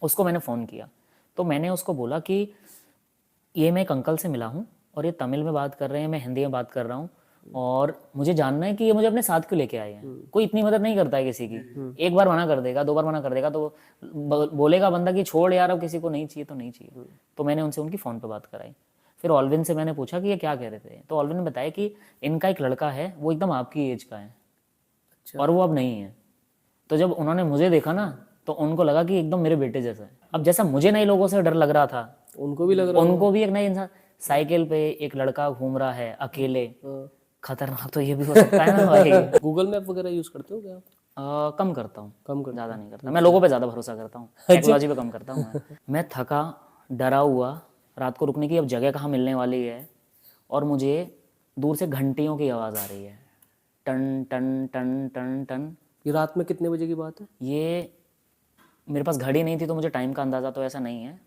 उसको मैंने फ़ोन किया, तो मैंने उसको बोला कि ये मैं एक अंकल से मिला हूँ और ये तमिल में बात कर रहे हैं, मैं हिंदी में बात कर रहा हूँ और मुझे जानना है कि ये मुझे अपने साथ क्यों लेके आए हैं। कोई इतनी मदद नहीं करता है किसी की, एक बार मना कर देगा, 2 बार मना कर देगा तो बोलेगा बंदा कि छोड़ यार, अब किसी को नहीं चाहिए तो नहीं चाहिए। तो मैंने उनसे उनकी फ़ोन पे बात कराई। फिर ऑलविन से मैंने पूछा कि ये क्या कह रहे थे, तो ऑलविन ने बताया कि इनका एक लड़का है, वो एकदम आपकी एज का है और वो अब नहीं है। तो जब उन्होंने मुझे देखा ना तो उनको लगा कि एकदम मेरे बेटे जैसा है। अब जैसा मुझे नए लोगों से डर लग रहा था, उनको भी लग रहा उनको भी एक नया इंसान, साइकिल पे एक लड़का घूम रहा है अकेले, हाँ। खतरनाक तो ये भी हो सकता है ना भाई। गूगल मैप वगैरह यूज करते हो क्या आप? कम करता हूँ, कम करते ज़्यादा नहीं करता। मैं लोगों पे ज़्यादा भरोसा करता हूँ, टेक्नोलॉजी पे कम करता हूँ मैं थका, डरा हुआ, रात को रुकने की अब जगह कहाँ मिलने वाली है, और मुझे दूर से घंटियों की आवाज़ आ रही है, टन टन टन टन टन। ये रात में कितने बजे की बात है? ये मेरे पास घड़ी नहीं थी तो मुझे टाइम का अंदाज़ा तो ऐसा नहीं है,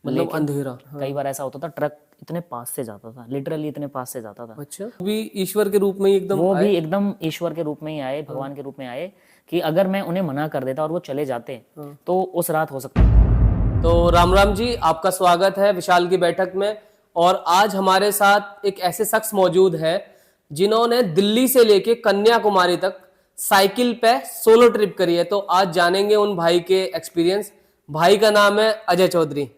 मतलब लेकिन अंधेरा। हाँ। कई बार ऐसा होता था ट्रक इतने पास से जाता था, लिटरली इतने पास से जाता था। अच्छा, भी ईश्वर के रूप में ही एकदम वो आए? भी एकदम ईश्वर के रूप में ही आए, भगवान के रूप में आए, कि अगर मैं उन्हें मना कर देता और वो चले जाते तो उस रात हो सकता। तो राम राम जी, आपका स्वागत है विशाल की बैठक में। और आज हमारे साथ एक ऐसे शख्स मौजूद है जिन्होंने दिल्ली से लेके कन्याकुमारी तक साइकिल पे सोलो ट्रिप करी है। तो आज जानेंगे उन भाई के एक्सपीरियंस। भाई का नाम है अजय चौधरी।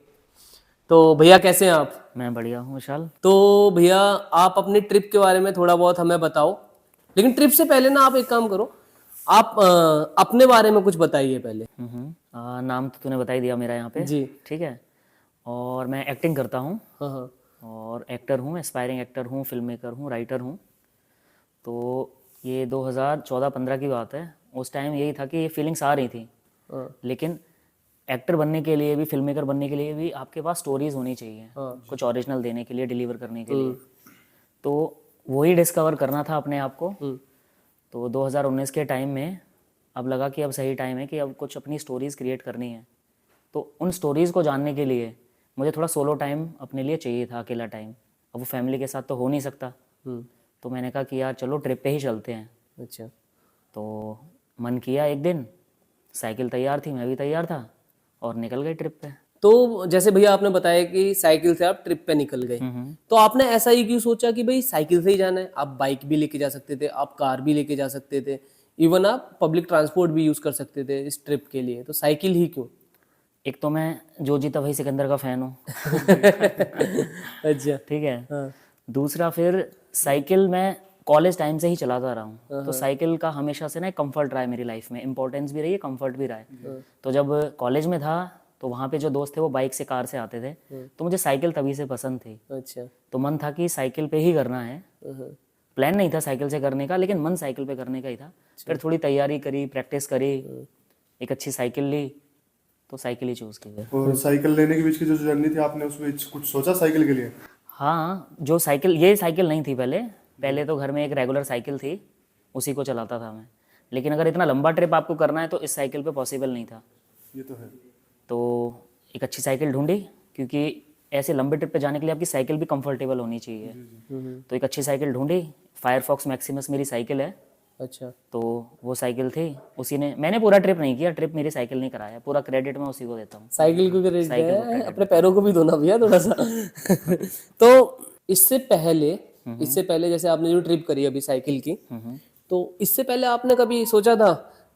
तो भैया कैसे हैं आप? मैं बढ़िया हूँ विशाल। तो भैया आप अपनी ट्रिप के बारे में थोड़ा बहुत हमें बताओ, लेकिन ट्रिप से पहले ना आप एक काम करो, आप अपने बारे में कुछ बताइए पहले। नाम तो तूने बता ही दिया मेरा यहाँ पे, जी। ठीक है। और मैं एक्टिंग करता हूँ, हाँ हाँ। और एक्टर हूँ, एस्पायरिंग एक्टर हूँ, फिल्म मेकर हूँ, राइटर हूँ। तो ये 2014-15 की बात है। उस टाइम यही था कि ये फीलिंग्स आ रही थी, हाँ लेकिन एक्टर बनने के लिए भी, फिल्म मेकर बनने के लिए भी आपके पास स्टोरीज होनी चाहिए, कुछ ओरिजिनल देने के लिए, डिलीवर करने के लिए। तो वही डिस्कवर करना था अपने आप को। तो 2019 के टाइम में अब लगा कि अब सही टाइम है कि अब कुछ अपनी स्टोरीज़ क्रिएट करनी है। तो उन स्टोरीज़ को जानने के लिए मुझे थोड़ा सोलो टाइम अपने लिए चाहिए था, अकेला टाइम। अब वो फैमिली के साथ तो हो नहीं सकता, तो मैंने कहा कि यार चलो ट्रिप पे ही चलते हैं। अच्छा। तो मन किया, एक दिन साइकिल तैयार थी, मैं भी तैयार था, और निकल गए ट्रिप पे। तो जैसे भैया आपने बताया कि साइकिल से आप ट्रिप पे निकल गए, तो आपने ऐसा ही क्यों सोचा कि भाई साइकिल से ही जाना है? आप बाइक भी लेके जा सकते थे, आप कार भी लेके जा सकते थे, इवन आप पब्लिक ट्रांसपोर्ट भी यूज कर सकते थे इस ट्रिप के लिए, तो साइकिल ही क्यों? एक तो मैं जो जीता भाई सिकंदर का फ़ैन हूँ। अच्छा। ठीक है। हाँ। दूसरा, फिर साइकिल मैं कॉलेज टाइम से ही चलाता रहा हूँ, तो साइकिल का हमेशा से ना कंफर्ट रहा है मेरी लाइफ में, इंपॉर्टेंस भी रही है, कंफर्ट भी रहा है। तो जब कॉलेज में था तो वहाँ पे जो दोस्त थे वो बाइक से, कार से आते थे, तो मुझे साइकिल तभी से पसंद थी। अच्छा। तो मन था कि साइकिल पे ही करना है। प्लान नहीं था साइकिल से करने का, लेकिन मन साइकिल पे करने का ही था। फिर थोड़ी तैयारी करी, प्रैक्टिस करी, एक अच्छी साइकिल ली, तो साइकिल ही चूज़ की। और साइकिल लेने के बीच की जो जर्नी थी, आपने उसमें कुछ सोचा साइकिल के लिए? हाँ, जो साइकिल, ये साइकिल नहीं थी पहले तो घर में एक रेगुलर साइकिल थी, उसी को चलाता था मैं। लेकिन अगर इतना लंबा ट्रिप आपको करना है तो इस साइकिल पे पॉसिबल नहीं था। ये तो है। तो एक अच्छी साइकिल ढूंढी, क्योंकि ऐसे लंबे ट्रिप पे जाने के लिए आपकी साइकिल भी कंफर्टेबल होनी चाहिए। तो एक अच्छी साइकिल ढूंढी, फायरफॉक्स मैक्सिमस मेरी साइकिल है। अच्छा। तो वो साइकिल थी, उसी ने, मैंने पूरा ट्रिप नहीं किया, ट्रिप मेरी साइकिल नहीं कराया, पूरा क्रेडिट मैं उसी को देता हूँ। साइकिल को क्रेडिट साइकिल को है, credit अपने पैरों को भी धोना भैया थोड़ा सा। तो इससे पहले जैसे आपने जो ट्रिप करी अभी साइकिल की, तो इससे पहले आपने कभी सोचा था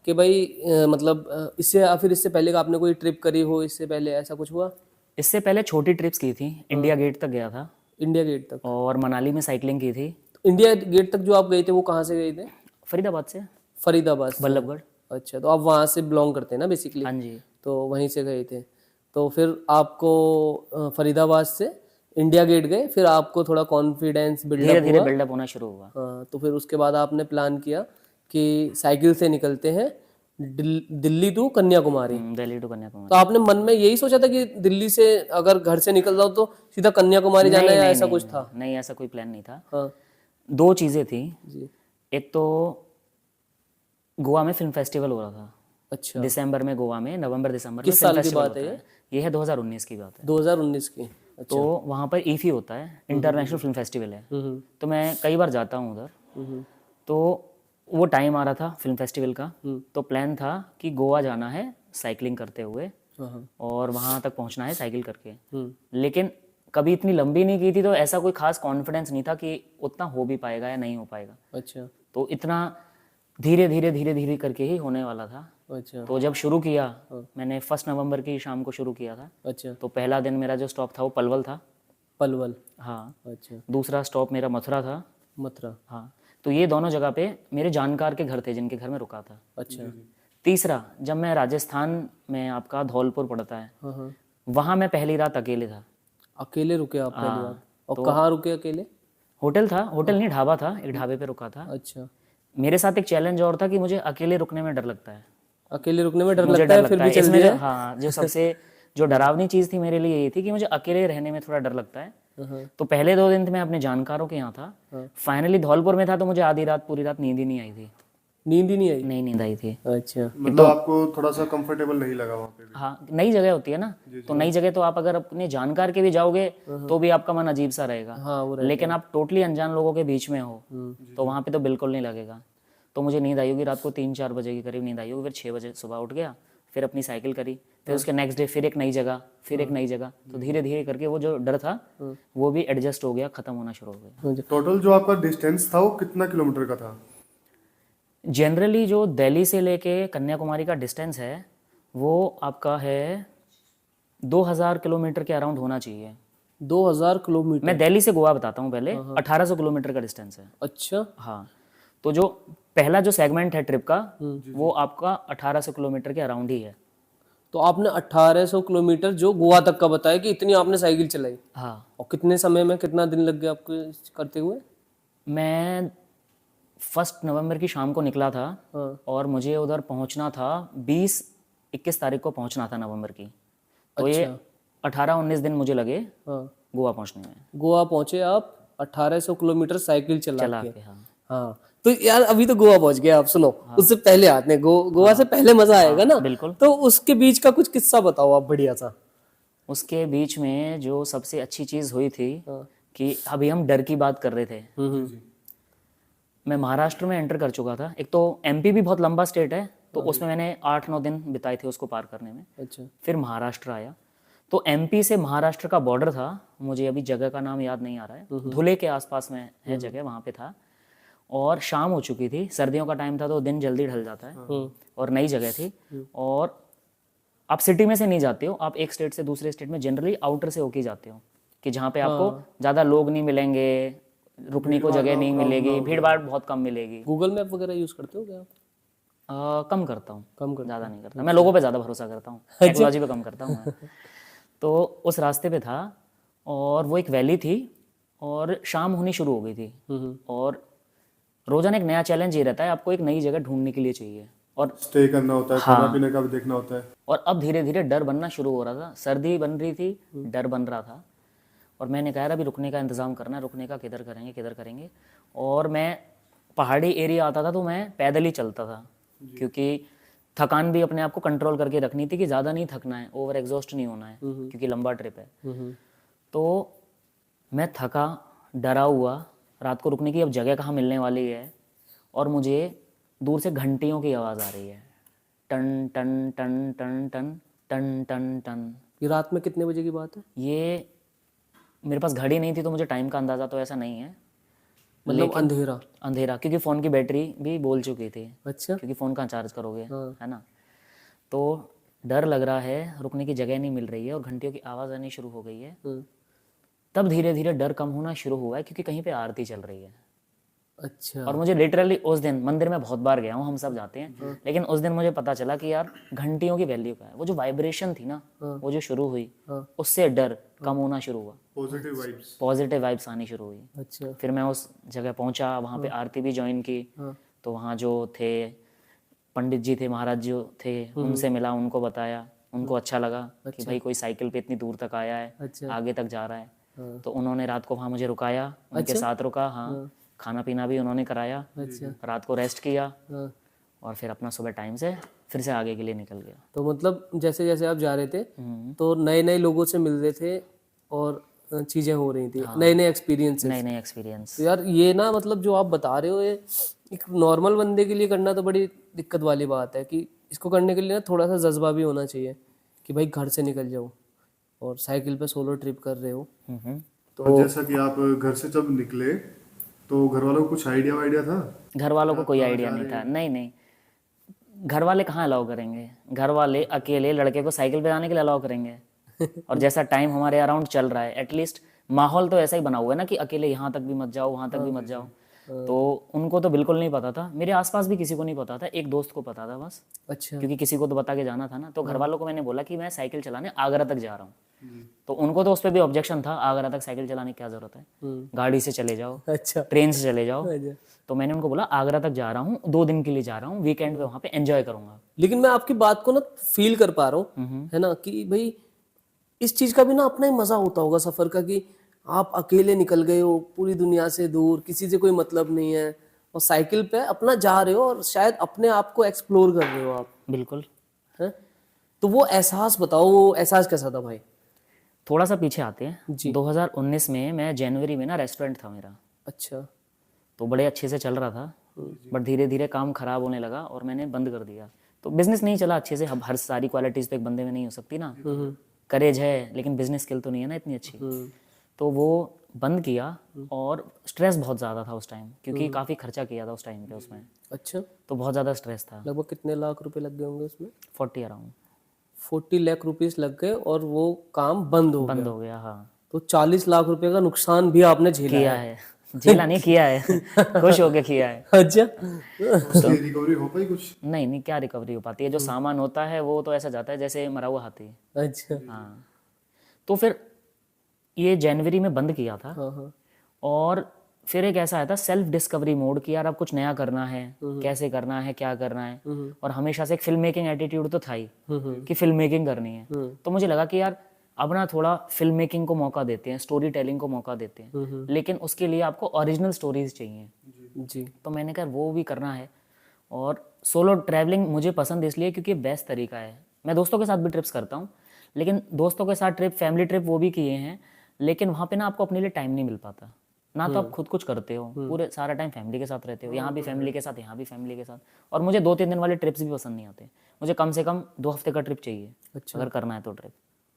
कि भाई मतलब इससे पहले का आपने कोई ट्रिप करी हो, इससे पहले ऐसा कुछ हुआ? इससे पहले छोटी ट्रिप्स की थी, इंडिया गेट तक गया था, इंडिया गेट तक? और मनाली में साइकिलिंग की थी। इंडिया गेट तक जो आप गए थे वो कहाँ से गए थे? फरीदाबाद से, फरीदाबाद से। बल्लभगढ़। अच्छा, तो आप वहाँ से बिलोंग करते हैं ना बेसिकली? हाँ जी। तो वहीं से गए थे। तो फिर आपको फरीदाबाद से इंडिया गेट गए, फिर आपको थोड़ा कॉन्फिडेंस धीरे बिल्डअप धीरे हुआ। बिल्डअप होना शुरू हुआ। हाँ, तो फिर उसके बाद आपने प्लान किया कि साइकिल से निकलते हैं दिल्ली टू कन्याकुमारी। दिल्ली टू कन्याकुमारी। तो आपने मन में यही सोचा था कि दिल्ली से अगर घर से निकल जाओ तो सीधा कन्याकुमारी जाना है, या ऐसा कुछ था? नहीं, ऐसा कोई प्लान नहीं था। हाँ दो चीज़ें थी। जी। एक तो गोवा में फिल्म फेस्टिवल हो रहा था। अच्छा। दिसंबर में गोवा में, नवंबर दिसंबर में किस फिल्म साल की फेस्टिवल बात होता है है। ये है 2019 की बात है। 2019 की? अच्छा। तो वहाँ पर ईफी होता है, इंटरनेशनल फिल्म फेस्टिवल है। तो मैं कई बार जाता हूँ उधर। तो वो टाइम आ रहा था फिल्म फेस्टिवल का, तो प्लान था कि गोवा जाना है साइकिलिंग करते हुए। हाँ। और वहाँ तक पहुँचना है साइकिल करके। लेकिन कभी इतनी लंबी नहीं की थी, तो ऐसा कोई खास कॉन्फिडेंस नहीं था कि उतना हो भी पाएगा या नहीं हो पाएगा। अच्छा तो इतना धीरे धीरे धीरे धीरे करके ही होने वाला था। अच्छा तो जब शुरू किया, मैंने 1 नवंबर की शाम को शुरू किया था। अच्छा। तो पहला दिन मेरा जो स्टॉप था वो पलवल था। पलवल। हाँ। अच्छा। दूसरा स्टॉप मेरा मथुरा था। मथुरा। हाँ। तो ये दोनों जगह पे मेरे जानकार के घर थे, जिनके घर में रुका था। अच्छा। तीसरा, जब मैं राजस्थान में, आपका धौलपुर पड़ता है, हाँ। वहाँ मैं पहली रात अकेले था। अकेले रुके आप पहली बार? और तो कहाँ रुके अकेले? होटल था, होटल नहीं ढाबा था, एक ढाबे पे रुका था। अच्छा। मेरे साथ एक चैलेंज और था कि मुझे अकेले रुकने में डर लगता है। अकेले रुकने में डर मुझे लगता डर है, फिर लगता भी है चल इसमें दिया? हाँ, जो सबसे जो डरावनी चीज़ थी मेरे लिए ये थी कि मुझे अकेले रहने में थोड़ा डर लगता है। तो पहले 2 दिन मैं अपने जानकारों के यहाँ था। फाइनली धौलपुर में था, तो मुझे आधी रात, पूरी रात नींद ही नहीं आई थी। नींद ही नहीं आई? नहीं, नींद आई थी। अच्छा। मतलब आपको थोड़ा सा कंफर्टेबल नहीं लगा वहाँ पे भी? हाँ, नई जगह होती है ना, तो नई जगह तो आप अगर अपने जानकार के भी जाओगे तो भी आपका मन अजीब सा रहेगा। हाँ, वो लेकिन आप टोटली अनजान लोगों के बीच में हो तो वहाँ पे तो बिल्कुल नहीं लगेगा। तो मुझे नींद आई होगी रात को 3-4 बजे के करीब नींद आई होगी। फिर 6 बजे सुबह उठ गया, फिर अपनी साइकिल करी, फिर उसके नेक्स्ट डे फिर एक नई जगह, फिर एक नई जगह। तो धीरे धीरे करके वो जो डर था वो भी एडजस्ट हो गया, खत्म होना शुरू हो गया। टोटल जो आपका डिस्टेंस था वो कितना किलोमीटर का था? जनरली जो दिल्ली से लेके कन्याकुमारी का डिस्टेंस है वो आपका है 2000 किलोमीटर के अराउंड होना चाहिए। 2000 किलोमीटर? मैं दिल्ली से गोवा बताता हूँ पहले। 1800 किलोमीटर का डिस्टेंस है। अच्छा। हाँ। तो जो पहला जो सेगमेंट है ट्रिप का वो आपका 1800 किलोमीटर के अराउंड ही है। तो आपने 1800 किलोमीटर जो गोवा तक का बताया कि इतनी आपने साइकिल चलाई? हाँ। और कितने समय में, कितना दिन लग गया आपको करते हुए? मैं 1 नवंबर की शाम को निकला था और मुझे उधर पहुंचना था 20-21 तारीख को पहुंचना था नवंबर की। तो ये 18-19 दिन मुझे लगे गोवा पहुंचने में। गोवा पहुंचे आप 1800 किलोमीटर साइकिल चला के? हाँ। हाँ। तो यार अभी तो गोवा पहुंच गए आप, सुनो उससे पहले आते हैं गोवा से पहले मजा आएगा ना? बिल्कुल। तो उसके बीच का कुछ किस्सा बताओ आप बढ़िया सा। उसके बीच में जो सबसे अच्छी चीज़ हुई थी कि अभी हम डर की बात कर रहे थे, मैं महाराष्ट्र में एंटर कर चुका था। एक तो एमपी भी बहुत लंबा स्टेट है, तो उसमें मैंने 8-9 दिन बिताए थे उसको पार करने में। अच्छा। फिर महाराष्ट्र आया, तो एमपी से महाराष्ट्र का बॉर्डर था। मुझे अभी जगह का नाम याद नहीं आ रहा है, धुले के आसपास में है जगह, वहाँ पे था। और शाम हो चुकी थी, सर्दियों का टाइम था, तो दिन जल्दी ढल जाता है। और नई जगह थी, और आप सिटी में से नहीं जाते हो, आप एक स्टेट से दूसरे स्टेट में जनरली आउटर से होके जाते हो, कि जहाँ पे आपको ज़्यादा लोग नहीं मिलेंगे, रुकने को जगह नहीं मिलेगी, भीड़ भाड़ बहुत कम मिलेगी। गूगल मैप वगैरह यूज करते हो क्या आप? कम करता हूँ, कम करते ज़्यादा नहीं करता। मैं लोगों पे ज़्यादा भरोसा करता हूँ, टेक्नोलॉजी पे कम करता हूँ मैं। तो उस रास्ते पे था और वो एक वैली थी और शाम होनी शुरू हो गई थी। और रोजाना एक नया चैलेंज ये रहता है, आपको एक नई जगह ढूंढने के लिए चाहिए और स्टे करना होता है, खाना पीने का भी देखना होता है। और अब धीरे धीरे डर बनना शुरू हो रहा था, सर्दी बन रही थी, डर बन रहा था। और मैंने कहा अभी रुकने का इंतज़ाम करना है, रुकने का किधर करेंगे किधर करेंगे। और मैं पहाड़ी एरिया आता था तो मैं पैदल ही चलता था, क्योंकि थकान भी अपने आप को कंट्रोल करके रखनी थी कि ज़्यादा नहीं थकना है, ओवर एग्जॉस्ट नहीं होना है, क्योंकि लंबा ट्रिप है। तो मैं थका, डरा हुआ, रात को रुकने की अब जगह कहाँ मिलने वाली है, और मुझे दूर से घंटियों की आवाज़ आ रही है, टन टन टन टन टन टन टन टन। ये रात में कितने बजे की बात है? ये मेरे पास घड़ी नहीं थी तो मुझे टाइम का अंदाज़ा तो ऐसा नहीं है, मतलब अंधेरा? अंधेरा, क्योंकि फ़ोन की बैटरी भी बोल चुकी थी। अच्छा। क्योंकि फ़ोन कहाँ चार्ज करोगे, है ना। तो डर लग रहा है, रुकने की जगह नहीं मिल रही है और घंटियों की आवाज़ आनी शुरू हो गई है। तब धीरे धीरे डर कम होना शुरू हुआ है, क्योंकि कहीं पे आरती चल रही है। अच्छा। और मुझे लिटरली उस दिन, मंदिर में बहुत बार गया हूँ, हम सब जाते हैं, लेकिन उस दिन मुझे पता चला कि यार घंटियों की वैल्यू क्या है। वो जो वाइब्रेशन थी ना, वो जो शुरू हुई, उससे डर कम होना शुरू हुआ, पॉजिटिव वाइब्स आनी शुरू हुई। अच्छा। फिर मैं उस जगह पहुंचा, वहाँ पे आरती भी ज्वाइन की। तो वहाँ जो थे पंडित जी थे, महाराज जो थे, उनसे मिला, उनको बताया, उनको अच्छा लगा कि भाई कोई साइकिल पे इतनी दूर तक आया है, आगे तक जा रहा है। तो उन्होंने रात को वहाँ मुझे रुकाया, उनके साथ रुका। हाँ, खाना पीना भी उन्होंने कराया। रात को रेस्ट किया और फिर अपना सुबह टाइम से फिर से आगे के लिए निकल गया। तो मतलब जैसे जैसे आप जा रहे थे तो नए नए लोगों से मिल रहे थे और चीजें हो रही थी, नए नए एक्सपीरियंसेस। नए नए एक्सपीरियंस। तो यार ये ना, मतलब जो आप बता रहे हो, ये एक नॉर्मल बंदे के लिए करना तो बड़ी दिक्कत वाली बात है, कि इसको करने के लिए ना थोड़ा सा जज्बा भी होना चाहिए, कि भाई घर से निकल जाओ और साइकिल पे सोलो ट्रिप कर रहे हो। तो जैसा कि आप घर से जब निकले तो घर वालों को कुछ आइडिया था? घर वालों को कोई आइडिया नहीं था, नहीं नहीं। घर वाले कहाँ अलाउ करेंगे, घर वाले अकेले लड़के को साइकिल पे जाने के लिए अलाउ करेंगे? और जैसा टाइम हमारे अराउंड चल रहा है, एटलीस्ट माहौल तो ऐसा ही बना हुआ है ना कि अकेले यहाँ तक भी मत जाओ, वहाँ तक भी मत जाओ। तो उनको तो बिल्कुल नहीं पता था, मेरे आसपास भी किसी को नहीं पता था, एक दोस्त को पता था बस, अच्छा। क्योंकि किसी को तो बता के जाना था ना। तो घर वालों को मैंने बोला कि मैं साइकिल चलाने आगरा तक जा रहा हूँ। तो उनको तो उस पर भी ऑब्जेक्शन था, आगरा तक साइकिल चलाने की क्या जरूरत है, गाड़ी से चले जाओ, अच्छा। ट्रेन से चले जाओ। तो मैंने उनको बोला आगरा तक जा रहा हूँ, 2 दिन के लिए जा रहा हूँ, वीकेंड पे वहाँ पे एंजॉय करूंगा। लेकिन मैं आपकी बात को ना फील कर पा रहा हूँ, है ना, कि भाई इस चीज का भी ना अपना ही मजा होता होगा सफर का, कि आप अकेले निकल गए हो पूरी दुनिया से दूर, किसी से कोई मतलब नहीं है, और साइकिल पे अपना जा रहे हो और शायद अपने आप को एक्सप्लोर कर रहे हो आप, बिल्कुल। है? तो वो एहसास बताओ, वो एहसास कैसा था भाई? थोड़ा सा पीछे आते हैं जी। 2019 में मैं जनवरी में ना, रेस्टोरेंट था मेरा, अच्छा। तो बड़े अच्छे से चल रहा था, बट धीरे धीरे काम खराब होने लगा और मैंने बंद कर दिया। तो बिजनेस नहीं चला अच्छे से। अब हर सारी क्वालिटीज़ तो एक बंदे में नहीं हो सकती ना, करेज है लेकिन बिजनेस स्किल तो नहीं है ना इतनी अच्छी। तो वो बंद किया, और स्ट्रेस बहुत ज़्यादा था उस टाइम, क्योंकि काफ़ी खर्चा किया था उस टाइम पे उसमें, अच्छा। तो बहुत ज़्यादा स्ट्रेस था। लगभग कितने लाख रुपए लग गए होंगे उसमें? 40 अराउंड 40 लाख रुपीस लग गए और वो काम बंद हो बंद गया। हो गया, हाँ। तो 40 लाख रुपए का नुकसान भी आपने झेला किया है, झेला नहीं, किया है खुश होके किया है। अच्छा। उसकी रिकवरी हो पाई कुछ? नहीं नहीं, क्या रिकवरी हो पाती है, जो सामान होता है वो तो ऐसा जाता है जैसे मरा हुआ हाथी। अच्छा। हाँ। तो फिर ये जनवरी में बंद किया था, हाँ हाँ। और फिर एक ऐसा आया था सेल्फ डिस्कवरी मोड कि यार अब कुछ नया करना है, कैसे करना है, क्या करना है। और हमेशा से एक फिल्म मेकिंग एटीट्यूड तो था ही कि फिल्म मेकिंग करनी है। तो मुझे लगा कि यार अब ना थोड़ा फिल्म मेकिंग को मौका देते हैं, स्टोरी टेलिंग को मौका देते हैं, लेकिन उसके लिए आपको ओरिजिनल स्टोरीज चाहिए। जी। तो मैंने कहा वो भी करना है। और सोलो ट्रैवलिंग मुझे पसंद इसलिए क्योंकि बेस्ट तरीका है। मैं दोस्तों के साथ भी ट्रिप्स करता हूँ, लेकिन दोस्तों के साथ ट्रिप, फैमिली ट्रिप वो भी किए हैं, लेकिन वहाँ पे ना आपको अपने लिए टाइम नहीं मिल पाता ना। तो आप खुद कुछ करते हो, पूरे सारा टाइम फैमिली के साथ रहते हो, यहाँ भी फैमिली के साथ, यहाँ भी फैमिली के साथ। और मुझे 2-3 दिन वाले ट्रिप्स भी पसंद नहीं आते, मुझे कम से कम 2 हफ्ते का ट्रिप चाहिए। अच्छा। अगर करना है तो ट्रिप,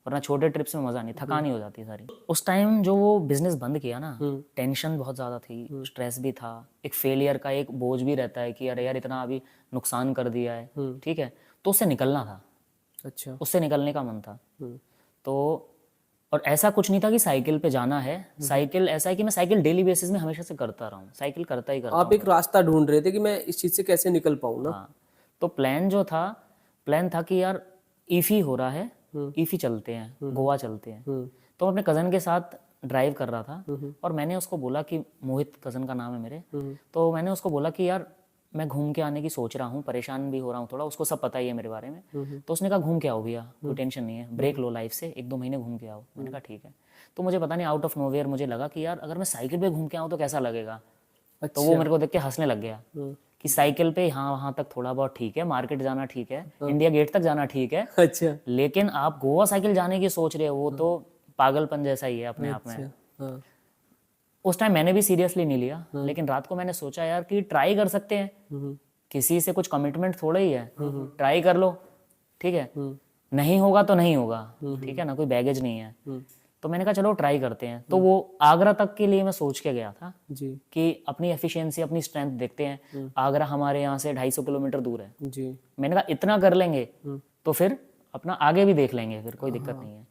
वरना छोटे ट्रिप्स में मज़ा नहीं, थकान ही हो जाती है सारी। उस टाइम जो वो बिजनेस बंद किया ना, टेंशन बहुत ज़्यादा थी, स्ट्रेस भी था, एक फेलियर का एक बोझ भी रहता है कि अरे यार इतना अभी नुकसान कर दिया है, ठीक है। तो उससे निकलना था, अच्छा। उससे निकलने का मन था। तो और ऐसा कुछ नहीं था कि साइकिल पे जाना है, साइकिल ऐसा है कि मैं साइकिल डेली बेसिस में हमेशा से करता रहा हूँ, साइकिल करता ही करता आप एक रास्ता ढूंढ रहे थे कि मैं इस चीज से कैसे निकल पाऊँ ना। हाँ। तो प्लान था कि यार ईफी हो रहा है, ईफी चलते हैं, गोवा चलते हैं। तो मैं अपने कज़न के साथ ड्राइव कर रहा था, और मैंने उसको बोला कि, मोहित कज़न का नाम है मेरे, तो मैंने उसको बोला कि यार मैं घूम के आने की सोच रहा हूँ, परेशान भी हो रहा हूँ थोड़ा, उसको सब पता ही है मेरे बारे में। तो उसने कहा घूम के आओ भैया, कोई टेंशन नहीं है, ब्रेक लो लाइफ से, 1-2 महीने घूम के आओ। मैंने कहा ठीक है। तो मुझे पता नहीं, आउट ऑफ नोवेयर मुझे लगा कि यार अगर मैं साइकिल पे घूम के आऊँ तो कैसा लगेगा। तो वो मेरे को देख के हंसने लग गया कि साइकिल पे यहाँ वहाँ तक थोड़ा बहुत ठीक है, मार्केट जाना ठीक है, इंडिया गेट तक जाना ठीक है, अच्छा। लेकिन आप गोवा साइकिल जाने की सोच रहे हो, वो तो पागलपन जैसा ही है अपने आप में। हाँ। उस टाइम मैंने भी सीरियसली नहीं लिया, लेकिन रात को मैंने सोचा यार कि ट्राई कर सकते हैं, किसी से कुछ कमिटमेंट थोड़ा ही है, ट्राई कर लो, ठीक है, नहीं होगा तो नहीं होगा, ठीक है ना, कोई बैगेज नहीं है। तो मैंने कहा चलो ट्राई करते हैं। तो वो आगरा तक के लिए मैं सोच के गया था जी। कि अपनी एफिशिएंसी, अपनी स्ट्रेंथ देखते हैं। आगरा हमारे यहाँ से 250 किलोमीटर दूर है। जी। मैंने कहा इतना कर लेंगे तो फिर अपना आगे भी देख लेंगे, फिर कोई दिक्कत नहीं है।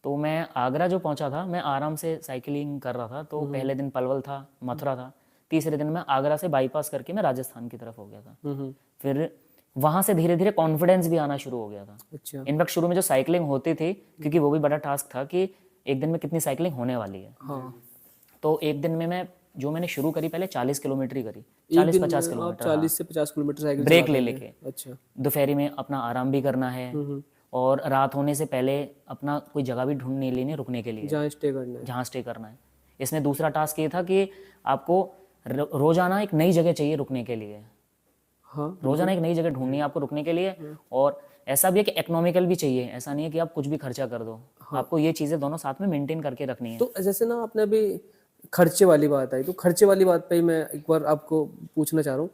तो मैं आगरा जो पहुंचा था, मैं आराम से साइकिलिंग कर रहा था। तो पहले दिन पलवल था, मथुरा था, तीसरे दिन मैं आगरा से बाईपास करके मैं राजस्थान की तरफ हो गया था। फिर वहां से धीरे धीरे कॉन्फिडेंस भी आना शुरू हो गया था। अच्छा। इनफैक्ट शुरू में जो साइकिलिंग होती थी, क्योंकि वो भी बड़ा टास्क था कि एक दिन में कितनी साइकिलिंग होने वाली है। हाँ। तो एक दिन में मैंने शुरू करी, पहले 40 किलोमीटर ही करी, 40-50 किलोमीटर, 40 से 50 किलोमीटर साइकिल ब्रेक ले लेके। अच्छा। दोपहरी में अपना आराम भी करना है, और रात होने से पहले अपना कोई जगह भी ढूंढ लेनी रुकने के लिए, जहाँ स्टे करना है। जहाँ स्टे करना है। इसमें दूसरा टास्क ये था कि आपको रोजाना एक नई जगह चाहिए रुकने के लिए। हाँ। रोजाना एक नई जगह ढूंढनी है आपको रुकने के लिए। और ऐसा भी है कि इकोनॉमिकल भी चाहिए, ऐसा नहीं है कि आप कुछ भी खर्चा कर दो। आपको ये चीजें दोनों साथ में मेंटेन करके रखनी है। तो जैसे ना आपने अभी खर्चे वाली बात आई, तो खर्चे वाली बात पे ही मैं एक बार आपको पूछना चाह रहा हूँ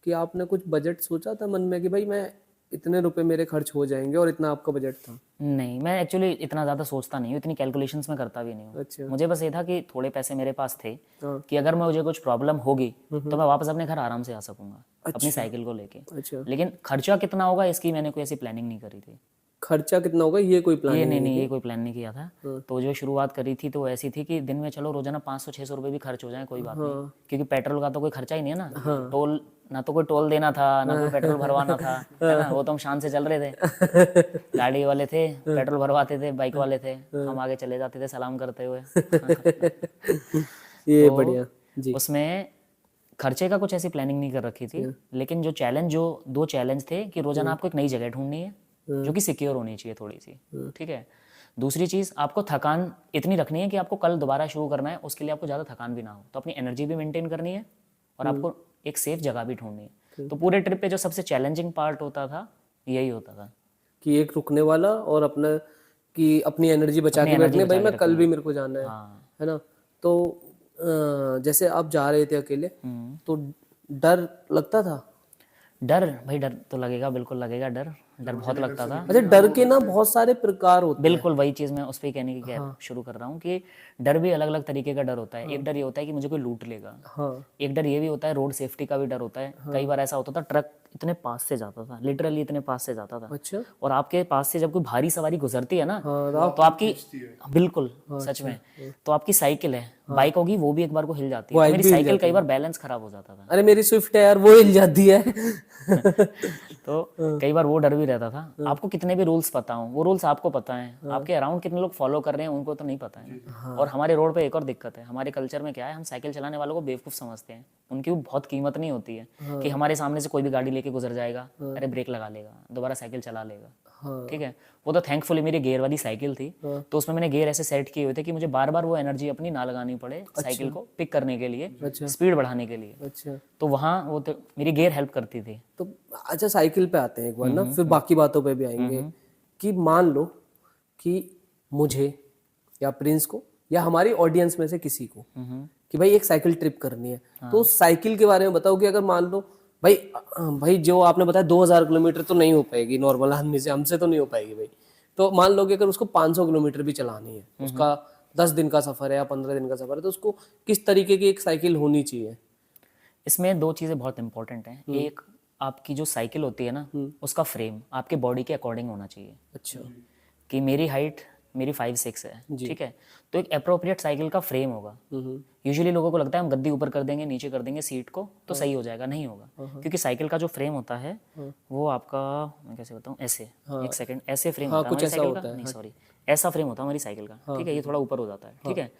कि आपने कुछ बजट सोचा था मन में कि भाई मैं इतने रुपए मेरे खर्च हो जाएंगे और इतना आपका बजट था? नहीं, मैं एक्चुअली इतना ज़्यादा सोचता नहीं हूँ, इतनी कैलकुलेशंस मैं करता भी नहीं हूँ। अच्छा। मुझे बस ये था कि थोड़े पैसे मेरे पास थे हाँ। कि अगर मुझे कुछ प्रॉब्लम होगी तो मैं वापस अपने घर आराम से आ सकूंगा अपनी साइकिल को लेके। अच्छा, लेकिन खर्चा कितना होगा इसकी मैंने कोई ऐसी प्लानिंग नहीं करी थी। खर्चा कितना होगा ये कोई प्लान ये नहीं? नहीं, ये कोई प्लान नहीं किया था। तो जो शुरुआत करी थी तो वो ऐसी थी कि दिन में चलो रोजाना 500-600 रुपये भी खर्च हो जाए कोई बात नहीं, क्योंकि पेट्रोल का तो कोई खर्चा ही नहीं है ना। टोल ना तो कोई टोल देना था ना कोई पेट्रोल भरवाना था, है ना। वो तो हम शान से चल रहे थे, गाड़ी वाले थे पेट्रोल भरवाते थे, बाइक वाले थे, हम आगे चले जाते थे सलाम करते हुए। ये तो बढ़िया जी। उसमें खर्चे का कुछ ऐसी प्लानिंग नहीं कर रखी थी, लेकिन जो दो चैलेंज थे कि रोजाना आपको एक नई जगह ढूंढनी है जो कि सिक्योर होनी चाहिए थोड़ी सी, ठीक है। दूसरी चीज, आपको थकान इतनी रखनी है कि आपको कल दोबारा शुरू करना है, उसके लिए आपको ज्यादा थकान भी ना हो, तो अपनी एनर्जी भी मेंटेन करनी है और आपको एक सेफ जगह भी ढूंढनी है। तो पूरे ट्रिप पे जो सबसे चैलेंजिंग पार्ट होता था यही होता था कि एक रुकने वाला और अपना कि अपनी एनर्जी बचा के रखने, भाई मैं कल भी मेरे को जाना है। हाँ। है ना। तो जैसे आप जा रहे थे अकेले तो डर लगता था? डर, भाई डर तो लगेगा, बिल्कुल लगेगा, डर बहुत लगता था। अच्छा, डर के ना बहुत सारे प्रकार होते हैं। बिल्कुल वही चीज मैं उस पर कहने की शुरू कर रहा हूँ कि डर भी अलग अलग तरीके का डर होता है। एक डर ये होता है कि मुझे कोई लूट लेगा। हाँ। एक डर ये भी होता है, रोड सेफ्टी का भी डर होता है। कई बार ऐसा होता था ट्रक इतने पास से जाता था, लिटरली इतने पास से जाता था, अच्छा। और आपके पास से जब कोई भारी सवारी गुजरती है ना तो आपकी, बिल्कुल सच में, तो आपकी साइकिल है, बाइक होगी वो भी एक बार को हिल जाती है। मेरी साइकिल कई बार बैलेंस खराब हो जाता था, अरे मेरी स्विफ्ट है यार, वो हिल जाती है। तो कई बार वो डर भी रहता था। आपको कितने भी रूल्स पता हो, वो रूल्स आपको पता है, आपके अराउंड कितने लोग फॉलो कर रहे हैं उनको तो नहीं पता है। और हमारे रोड पे एक और दिक्कत है, हमारे कल्चर में क्या है, हम साइकिल चलाने वालों को बेवकूफ समझते हैं, उनकी बहुत कीमत नहीं होती है कि हमारे सामने से कोई भी गाड़ी लेके गुजर जाएगा, अरे ब्रेक लगा लेगा, दोबारा साइकिल चला लेगा, ठीक है। वो तो थैंकफुली मेरी गियर वाली साइकिल थी, तो उसमें मैंने गियर ऐसे सेट किए हुए थे कि मुझे बार बार वो एनर्जी अपनी ना लगानी पड़े साइकिल को पिक करने के लिए, स्पीड बढ़ाने के लिए। अच्छा। तो वहाँ वो तो मेरी गियर हेल्प करती थी। तो अच्छा, साइकिल पे आते हैं एक बार ना, फिर बाकी बातों पे भी आएंगे। कि मान लो कि मुझे या प्रिंस को या हमारी ऑडियंस में से किसी को कि भाई एक साइकिल ट्रिप करनी है, तो साइकिल के बारे में बताओ कि अगर मान लो भाई जो आपने बताया 2000 किलोमीटर तो नहीं हो पाएगी नॉर्मल आदमी से, हमसे तो नहीं हो पाएगी भाई। तो मान लो कि अगर उसको 500 किलोमीटर भी चलानी है, उसका 10 दिन का सफर है या 15 दिन का सफर है, तो उसको किस तरीके की एक साइकिल होनी चाहिए? इसमें दो चीज़ें बहुत इंपॉर्टेंट हैं। एक, आपकी जो साइकिल होती है ना उसका फ्रेम आपके बॉडी के अकॉर्डिंग होना चाहिए। अच्छा। कि मेरी हाइट मेरी 5'6" है, ठीक है, तो एक अप्रोप्रिएट साइकिल का फ्रेम होगा। यूजुअली लोगों को लगता है हम गद्दी ऊपर कर देंगे नीचे कर देंगे सीट को तो सही हो जाएगा, नहीं होगा, क्योंकि साइकिल का जो फ्रेम होता है वो आपका, मैं कैसे बताऊँ, ऐसे, एक सेकंड, ऐसे फ्रेम होता है हमारी साइकिल का, नहीं सॉरी, ऐसा फ्रेम होता है हमारी साइकिल का, ठीक है, ये थोड़ा ऊपर हो जाता है, ठीक है।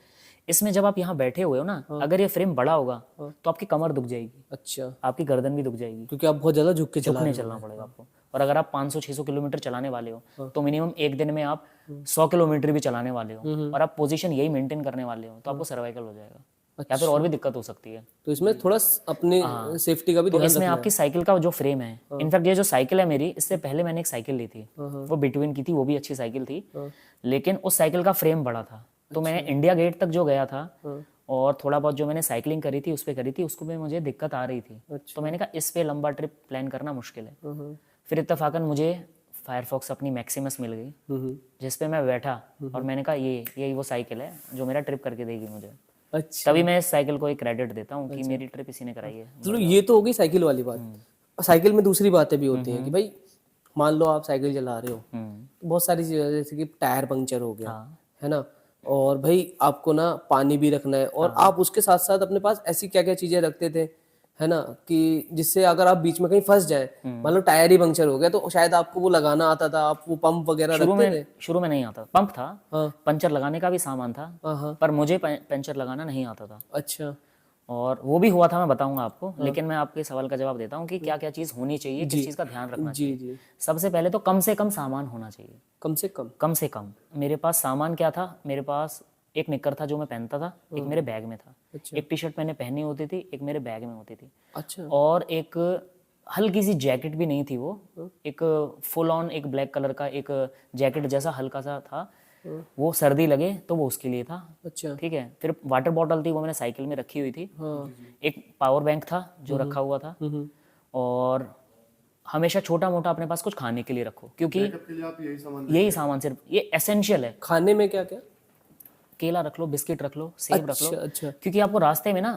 इसमें जब आप यहाँ बैठे हुए हो ना, अगर ये फ्रेम बड़ा होगा तो आपकी कमर दुख जाएगी, अच्छा, आपकी गर्दन भी दुख जाएगी, क्योंकि आप बहुत ज्यादा झुक के चलना पड़ेगा आपको। और अगर आप 500-600 किलोमीटर चलाने वाले हो तो मिनिमम एक दिन में आप 100 किलोमीटर भी चलाने वाले हो और आप पोजीशन यही मेंटेन करने वाले हो तो आपको सर्वाइकल हो जाएगा, या फिर और भी दिक्कत हो सकती है। तो इसमें थोड़ा अपने सेफ्टी का भी तो ध्यान इसमें आपकी साइकिल का जो फ्रेम है, इनफैक्ट ये जो साइकिल है मेरी, इससे पहले मैंने एक साइकिल ली थी, वो बिटवीन की थी, वो भी अच्छी साइकिल थी, लेकिन उस साइकिल का फ्रेम बड़ा था। तो मैंने इंडिया गेट तक जो गया था और थोड़ा बहुत जो मैंने साइकिलिंग करी थी उस पर करी थी, उसको भी मुझे दिक्कत आ रही थी। तो मैंने कहा इस पे लंबा ट्रिप प्लान करना मुश्किल है। फिर इत्तेफाकन मुझे फायरफॉक्स अपनी मैक्सिमस मिल गई, जिस पे मैं बैठा और मैंने कहा यही वो साइकिल है जो मेरा ट्रिप करके देगी मुझे। अच्छा। तभी मैं इस साइकिल को एक क्रेडिट देता हूँ कि मेरी ट्रिप इसी ने कराई है। चलो ये तो हो गई साइकिल वाली बात। साइकिल में दूसरी बातें भी होती हैं कि भाई मान लो आप साइकिल चला रहे हो तो बहुत सारी चीजें, जैसे कि टायर पंक्चर हो गया, है ना, और भाई आपको ना पानी भी रखना है, और आप उसके साथ साथ अपने पास ऐसी क्या क्या चीजें रखते थे, है ना, कि जिससे अगर आप बीच में कहीं फंस जाए, मान लो टायर ही पंक्चर हो गया, तो शायद आपको वो लगाना आता था, आप वो पंप वगैरह रखते थे? शुरू में नहीं आता, पंप था, पंचर लगाने का भी सामान था, पर मुझे पंचर लगाना नहीं आता था। अच्छा। और वो भी हुआ था, मैं बताऊंगा आपको, लेकिन मैं आपके सवाल का जवाब देता हूँ कि क्या क्या चीज़ होनी चाहिए, किस चीज़ का ध्यान रखना चाहिए। सबसे पहले तो कम से कम सामान होना चाहिए। कम से कम मेरे पास सामान क्या था, मेरे पास एक निक्कर था जो मैं पहनता था, एक मेरे बैग में था, एक टी शर्ट मैंने पहनी होती थी, एक मेरे बैग में होती थी, अच्छा, और एक हल्की सी जैकेट भी नहीं थी, वो एक फुल ऑन एक ब्लैक कलर का एक जैकेट जैसा हल्का सा था, वो सर्दी लगे तो वो उसके लिए था। अच्छा, ठीक है। फिर वाटर बॉटल थी, वो मैंने साइकिल में रखी हुई थी। एक पावर बैंक था जो रखा हुआ था, और हमेशा छोटा मोटा अपने पास कुछ खाने के लिए रखो, क्योंकि बैकअप के लिए आप यही सामान यही सामान सिर्फ ये एसेंशियल है। खाने में क्या क्या? केला रख लो, बिस्किट रख लो, सेब रख लो, अच्छा। क्योंकि आपको रास्ते में ना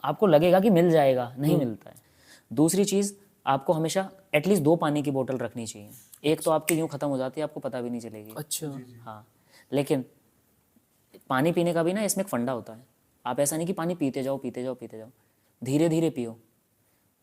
आपको लगेगा कि मिल जाएगा, नहीं मिलता है। दूसरी चीज, आपको हमेशा एटलीस्ट 2 पानी की बोतल रखनी चाहिए। एक तो आपकी यूं खत्म हो जाती है, आपको पता भी नहीं चलेगी। अच्छा। हाँ, लेकिन पानी पीने का भी ना इसमें एक फंडा होता है। आप ऐसा नहीं कि पानी पीते जाओ पीते जाओ पीते जाओ, धीरे धीरे पियो,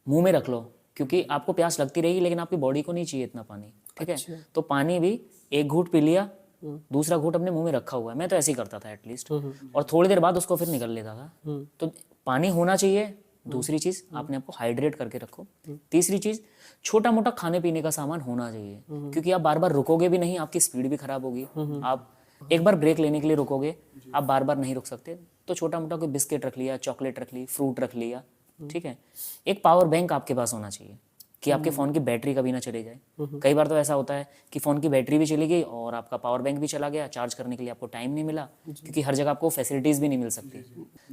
मुंह में रख लो, क्योंकि आपको प्यास लगती रहेगी लेकिन आपकी बॉडी को नहीं चाहिए इतना पानी, ठीक है। तो पानी भी एक घूंट पी लिया, दूसरा घूंट अपने मुंह में रखा हुआ है, मैं तो ऐसे ही करता था एटलीस्ट, और थोड़ी देर बाद उसको फिर निकल लेता था। तो पानी होना चाहिए। दूसरी चीज, आपने आपको हाइड्रेट करके रखो। तीसरी चीज, छोटा मोटा खाने पीने का सामान होना चाहिए, क्योंकि आप बार बार रुकोगे भी नहीं, आपकी स्पीड भी खराब होगी। आप एक बार ब्रेक लेने के लिए रुकोगे, आप बार बार नहीं रुक सकते, तो छोटा मोटा कोई बिस्किट रख लिया, चॉकलेट रख ली, फ्रूट रख लिया, ठीक है। एक पावर बैंक आपके पास होना चाहिए कि आपके फ़ोन की बैटरी कभी ना चली जाए। कई बार तो ऐसा होता है कि फ़ोन की बैटरी भी चली गई और आपका पावर बैंक भी चला गया, चार्ज करने के लिए आपको टाइम नहीं मिला, क्योंकि हर जगह आपको फैसिलिटीज़ भी नहीं मिल सकती।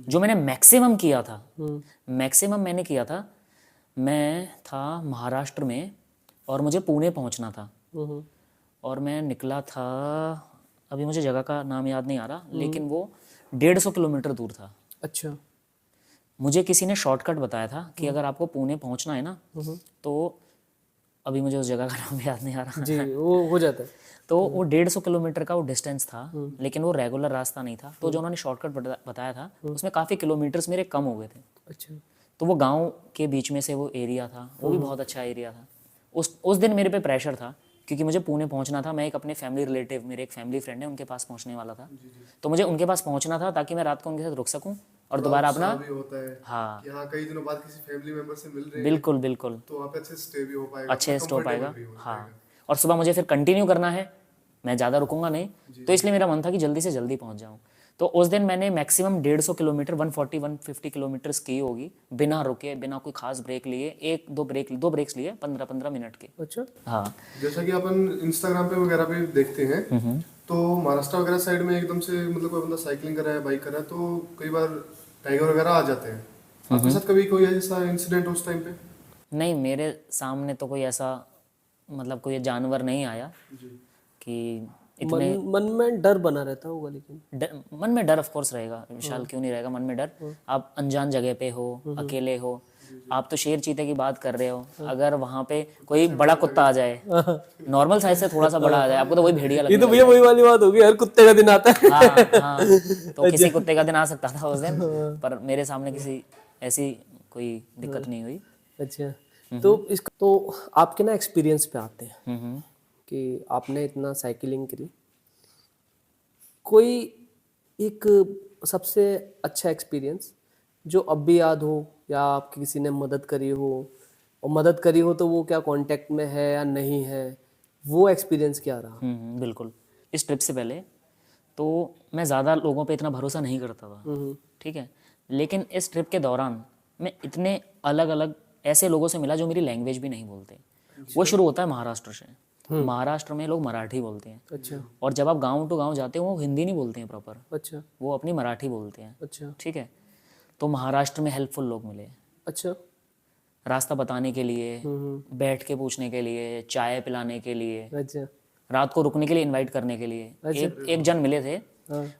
जो मैंने मैक्सिमम किया था, मैंने किया था, मैं था महाराष्ट्र में और मुझे पुणे पहुंचना था, और मैं निकला था, अभी मुझे जगह का नाम याद नहीं आ रहा, लेकिन वो 150 किलोमीटर दूर था। अच्छा। मुझे किसी ने शॉर्टकट बताया था कि अगर आपको पुणे पहुंचना है ना, तो अभी मुझे उस जगह का नाम याद नहीं आ रहा जी, वो हो जाता है। तो वो 150 किलोमीटर का वो डिस्टेंस था, लेकिन वो रेगुलर रास्ता नहीं था। तो जो उन्होंने शॉर्टकट बताया था उसमें काफ़ी किलोमीटर्स मेरे कम हो गए थे। अच्छा। तो वो गांव के बीच में से वो एरिया था, वो भी बहुत अच्छा एरिया था। उस दिन मेरे पे प्रेशर था, क्योंकि मुझे पुणे पहुंचना था। मैं एक अपने फैमिली रिलेटिव, मेरे एक फैमिली फ्रेंड है, उनके पास पहुंचने वाला था। तो मुझे उनके पास पहुंचना था ताकि मैं रात को उनके साथ रुक सकूं और दोबारा अपना, भी होता है हाँ कि हाँ कई दिनों बाद किसी फैमिली मेंबर से मिल रहे हैं, बिल्कुल बिल्कुल, तो वहाँ पे अच्छे स्टे भी हो पाएगा, अच्छे से हो पाएगा। भी हो हाँ, और सुबह मुझे फिर कंटिन्यू करना है, मैं ज़्यादा रुकूंगा नहीं, तो इसलिए मेरा मन था कि जल्दी से जल्दी पहुंच जाऊं। तो उस दिन मैंने मैक्सिमम 150 किलोमीटर 140-150 किलोमीटर्स की होगी, बिना रुके, बिना कोई खास ब्रेक लिए। दो ब्रेक्स लिए 15-15 मिनट के। अच्छा। हाँ, जैसा कि अपन इंस्टाग्राम पे वगैरह पे देखते हैं, तो महाराष्ट्र वगैरह साइड में एकदम से मतलब कोई बंदा साइकिलिंग कर रहा है, बाइक कर रहा है, तो कई बार टाइगर वगैरह आ जाते हैं। आपके साथ कभी कोई ऐसा इंसिडेंट उस टाइम पे? नहीं, मेरे सामने तो कोई ऐसा मतलब कोई जानवर नहीं आया कि इतने मन में डर बना रहता होगा, लेकिन मन में डर ऑफ कोर्स रहेगा विशाल, क्यों नहीं रहेगा मन में डर। आप अनजान जगह पे हो, अकेले हो, आप तो शेर चीते की बात कर रहे हो, अगर वहां पे कोई बड़ा कुत्ता आ जाए, नॉर्मल साइज से थोड़ा सा बड़ा आ जाए, आपको तो वही भेड़िया ये लगेगा। तो भैया वही वाली बात होगी, हर कुत्ते का दिन आता है। हाँ, तो किसी कुत्ते का दिन आ सकता था उस दिन, पर मेरे सामने किसी ऐसी कोई दिक्कत नहीं हुई। अच्छा। तो आपके ना एक्सपीरियंस पे आते हैं कि आपने इतना साइकिलिंग करी, कोई एक सबसे अच्छा एक्सपीरियंस जो अब भी याद हो, या आपकी किसी ने मदद करी हो, और मदद करी हो तो वो क्या कांटेक्ट में है या नहीं है, वो एक्सपीरियंस क्या रहा? बिल्कुल। इस ट्रिप से पहले तो मैं ज़्यादा लोगों पे इतना भरोसा नहीं करता था, ठीक है, लेकिन इस ट्रिप के दौरान मैं इतने अलग अलग ऐसे लोगों से मिला जो मेरी लैंग्वेज भी नहीं बोलते। वो शुरू होता है महाराष्ट्र से। महाराष्ट्र में लोग मराठी बोलते हैं। अच्छा। और जब आप गांव टू गांव जाते हो, वो हिंदी नहीं बोलते हैं प्रॉपर, अच्छा। वो अपनी मराठी बोलते हैं। अच्छा। ठीक है, तो महाराष्ट्र में हेल्पफुल लोग मिले, अच्छा। रास्ता बताने के लिए, बैठ के पूछने के लिए, चाय पिलाने के लिए, अच्छा। रात को रुकने के लिए इनवाइट करने के लिए। एक जन मिले थे,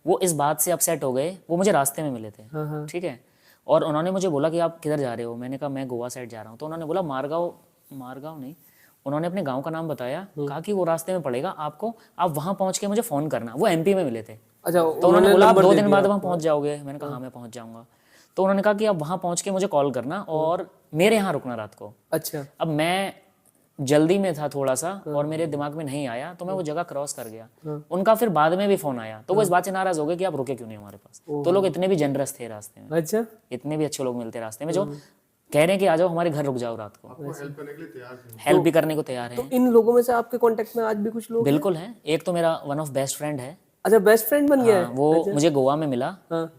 वो इस बात से अपसेट हो गए, वो मुझे रास्ते में मिले थे, ठीक है, और उन्होंने मुझे बोला कि आप किधर जा रहे हो। मैंने कहा मैं गोवा साइड जा रहा हूँ। तो उन्होंने बोला मारगांव नहीं, उन्होंने अपने गांव का नाम बताया, कहा कि वो रास्ते में पड़ेगा आपको, आप वहां पहुंच के मुझे फोन करना। वो एमपी में मिले थे। अच्छा, तो उन्होंने बोला आप 2 दिन बाद वहां पहुंच जाओगे। मैंने कहा हाँ मैं पहुंच जाऊंगा। तो उन्होंने कहा कि आप वहां पहुंच के मुझे कॉल करना और मेरे यहाँ रुकना रात को। अच्छा। अब मैं जल्दी में था थोड़ा सा और मेरे दिमाग में नहीं आया, तो मैं वो जगह क्रॉस कर गया। उनका फिर बाद में भी फोन आया, तो वो इस बात से नाराज हो गए कि आप रुके क्यों नहीं हमारे पास। तो लोग इतने भी जनरस थे रास्ते में, अच्छा, इतने भी अच्छे लोग मिलते रास्ते में जो कह रहे हैं कि आ जाओ हमारे घर रुक जाओ रात को, हेल्प करने के लिए तैयार थे। हेल्प भी करने को तैयार हैं। इन लोगों में से आपके कांटेक्ट में आज भी कुछ लोग? बिल्कुल है, एक तो मेरा वन ऑफ बेस्ट फ्रेंड है। अच्छा, बेस्ट फ्रेंड बन गया है? वो मुझे गोवा में मिला हाँ।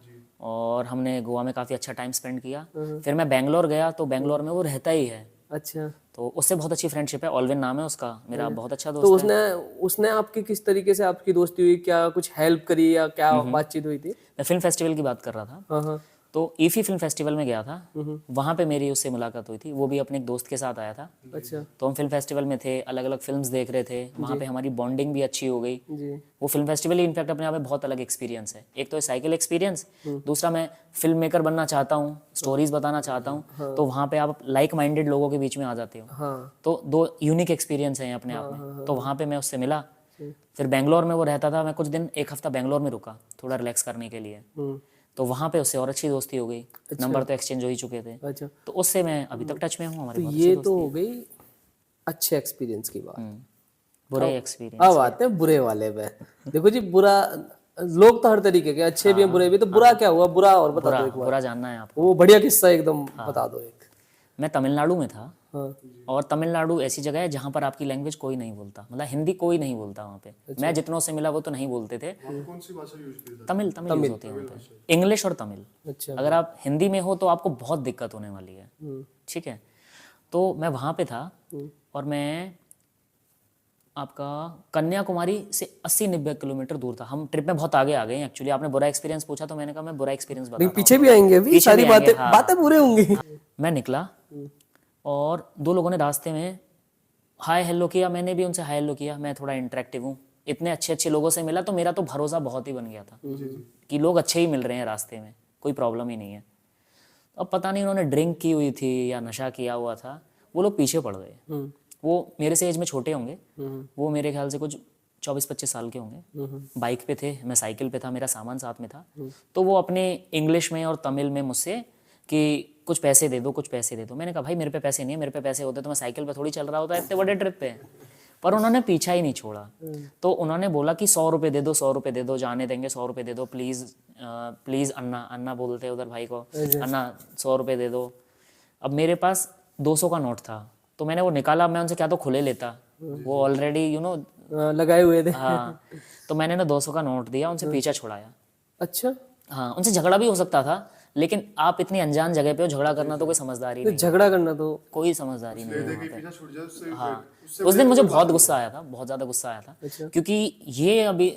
और हमने गोवा में काफी अच्छा टाइम स्पेंड किया। फिर मैं बेंगलोर गया, तो बेंगलोर में वो रहता ही है, अच्छा, तो उससे बहुत अच्छी फ्रेंडशिप है। ऑलविन नाम है उसका, मेरा बहुत अच्छा तो दोस्त है। उसने आपकी किस तरीके से आपकी दोस्ती हुई? क्या कुछ हेल्प करी या क्या बातचीत हुई थी? मैं फिल्म फेस्टिवल की बात कर रहा था। हाँ हाँ। तो ईफी फिल्म फेस्टिवल में गया था, वहाँ पे मेरी उससे मुलाकात हुई थी। वो भी अपने एक दोस्त के साथ आया था। अच्छा तो हम फिल्म फेस्टिवल में थे, अलग अलग फिल्म्स देख रहे थे, वहाँ पे हमारी बॉन्डिंग भी अच्छी हो गई। जी। वो फिल्म फेस्टिवल ही इनफैक्ट अपने आप में बहुत अलग एक्सपीरियंस है। एक तो साइकिल एक्सपीरियंस, दूसरा मैं फिल्म मेकर बनना चाहता हूँ, स्टोरीज बताना चाहता हूँ, तो वहाँ पे आप लाइक माइंडेड लोगों के बीच में आ जाते हो। हाँ तो दो यूनिक एक्सपीरियंस हैं अपने आप में। तो वहाँ पे मैं उससे मिला। फिर बेंगलोर में वो रहता था, मैं कुछ दिन, एक हफ्ता बेंगलोर में रुका थोड़ा रिलैक्स करने के लिए। तो वहाँ पे उससे और अच्छी दोस्ती हो गई। नंबर तो एक्सचेंज हो ही चुके थे। अच्छा। तो उससे मैं अभी तक टच में हूँ। हमारी तो बहुत ये अच्छी तो दोस्ती हो गई अच्छे एक्सपीरियंस की बात। बुरे एक्सपीरियंस। अब आते हैं बुरे वाले पे। देखो जी, बुरा लोग तो हर तरीके के, अच्छे भी हैं बुरे भी। तो बुरा क्या हुआ, बुरा और बता दो एक बार। बुरा जानना है आपको? वो बढ़िया किस्सा एकदम बता दो एक। मैं तमिलनाडु में था। हाँ और तमिलनाडु ऐसी जगह है जहाँ पर आपकी लैंग्वेज कोई नहीं बोलता, मतलब हिंदी कोई नहीं बोलता वहाँ पे। मैं जितनों से मिला वो तो नहीं बोलते थे। कौन सी भाषा यूज की जाती तमिल यूज होती है वहाँ पे, इंग्लिश और तमिल। अच्छा। अगर आप हिंदी में हो तो आपको बहुत दिक्कत होने वाली है। ठीक है। तो मैं वहाँ पे था और मैं आपका कन्याकुमारी से 80-90 किलोमीटर दूर था। हम ट्रिप में बहुत आगे आ गए हैं एक्चुअली। आपने बुरा एक्सपीरियंस पूछा तो मैंने कहा मैं बुरा एक्सपीरियंस नहीं, बताता हूँ। पीछे भी आएंगे अभी, पीछे सारी भी आएंगे, बातें हाँ। बातें बुरे होंगी। मैं निकला और दो लोगों ने रास्ते में हाय हेलो किया, मैंने भी उनसे हाय हेलो किया। मैं थोड़ा इंटरेक्टिव हूँ, इतने अच्छे अच्छे लोगों से मिला तो मेरा तो भरोसा बहुत ही बन गया था कि लोग अच्छे ही मिल रहे हैं रास्ते में, कोई प्रॉब्लम ही नहीं है। अब पता नहीं उन्होंने ड्रिंक की हुई थी या नशा किया हुआ था, वो लोग पीछे पड़ गए। वो मेरे से एज में छोटे होंगे, वो मेरे ख्याल से कुछ 24-25 साल के होंगे। बाइक पे थे, मैं साइकिल पे था, मेरा सामान साथ में था। तो वो अपने इंग्लिश में और तमिल में मुझसे कि कुछ पैसे दे दो, कुछ पैसे दे दो। मैंने कहा भाई मेरे पे पैसे नहीं है, मेरे पे पैसे होते तो मैं साइकिल पे थोड़ी चल रहा होता इतने बड़े ट्रिप पे। पर उन्होंने पीछा ही नहीं छोड़ा। तो उन्होंने बोला कि 100 रुपये दे दो, 100 रुपये दे दो, जाने देंगे, 100 रुपये दे दो प्लीज़, प्लीज़ अन्ना, अन्ना बोलते हैं उधर भाई को, अन्ना 100 रुपये दे दो। अब मेरे पास 200 का नोट था तो मैंने वो निकाला। मैं उनसे क्या तो खुले लेता, वो ऑलरेडी लगाए हुए थे। हाँ। तो मैंने ना 200 का नोट दिया, उनसे पीछा छुड़ाया। अच्छा। हाँ, उनसे झगड़ा भी हो सकता था, लेकिन आप इतनी अनजान जगह पे हो, झगड़ा करना तो कोई समझदारी नहीं, झगड़ा करना तो कोई समझदारी नहीं है वहाँ पे। पीछा छूट जाए उससे हाँ, उस दिन मुझे बहुत गुस्सा आया था, बहुत ज़्यादा गुस्सा आया था। क्योंकि ये अभी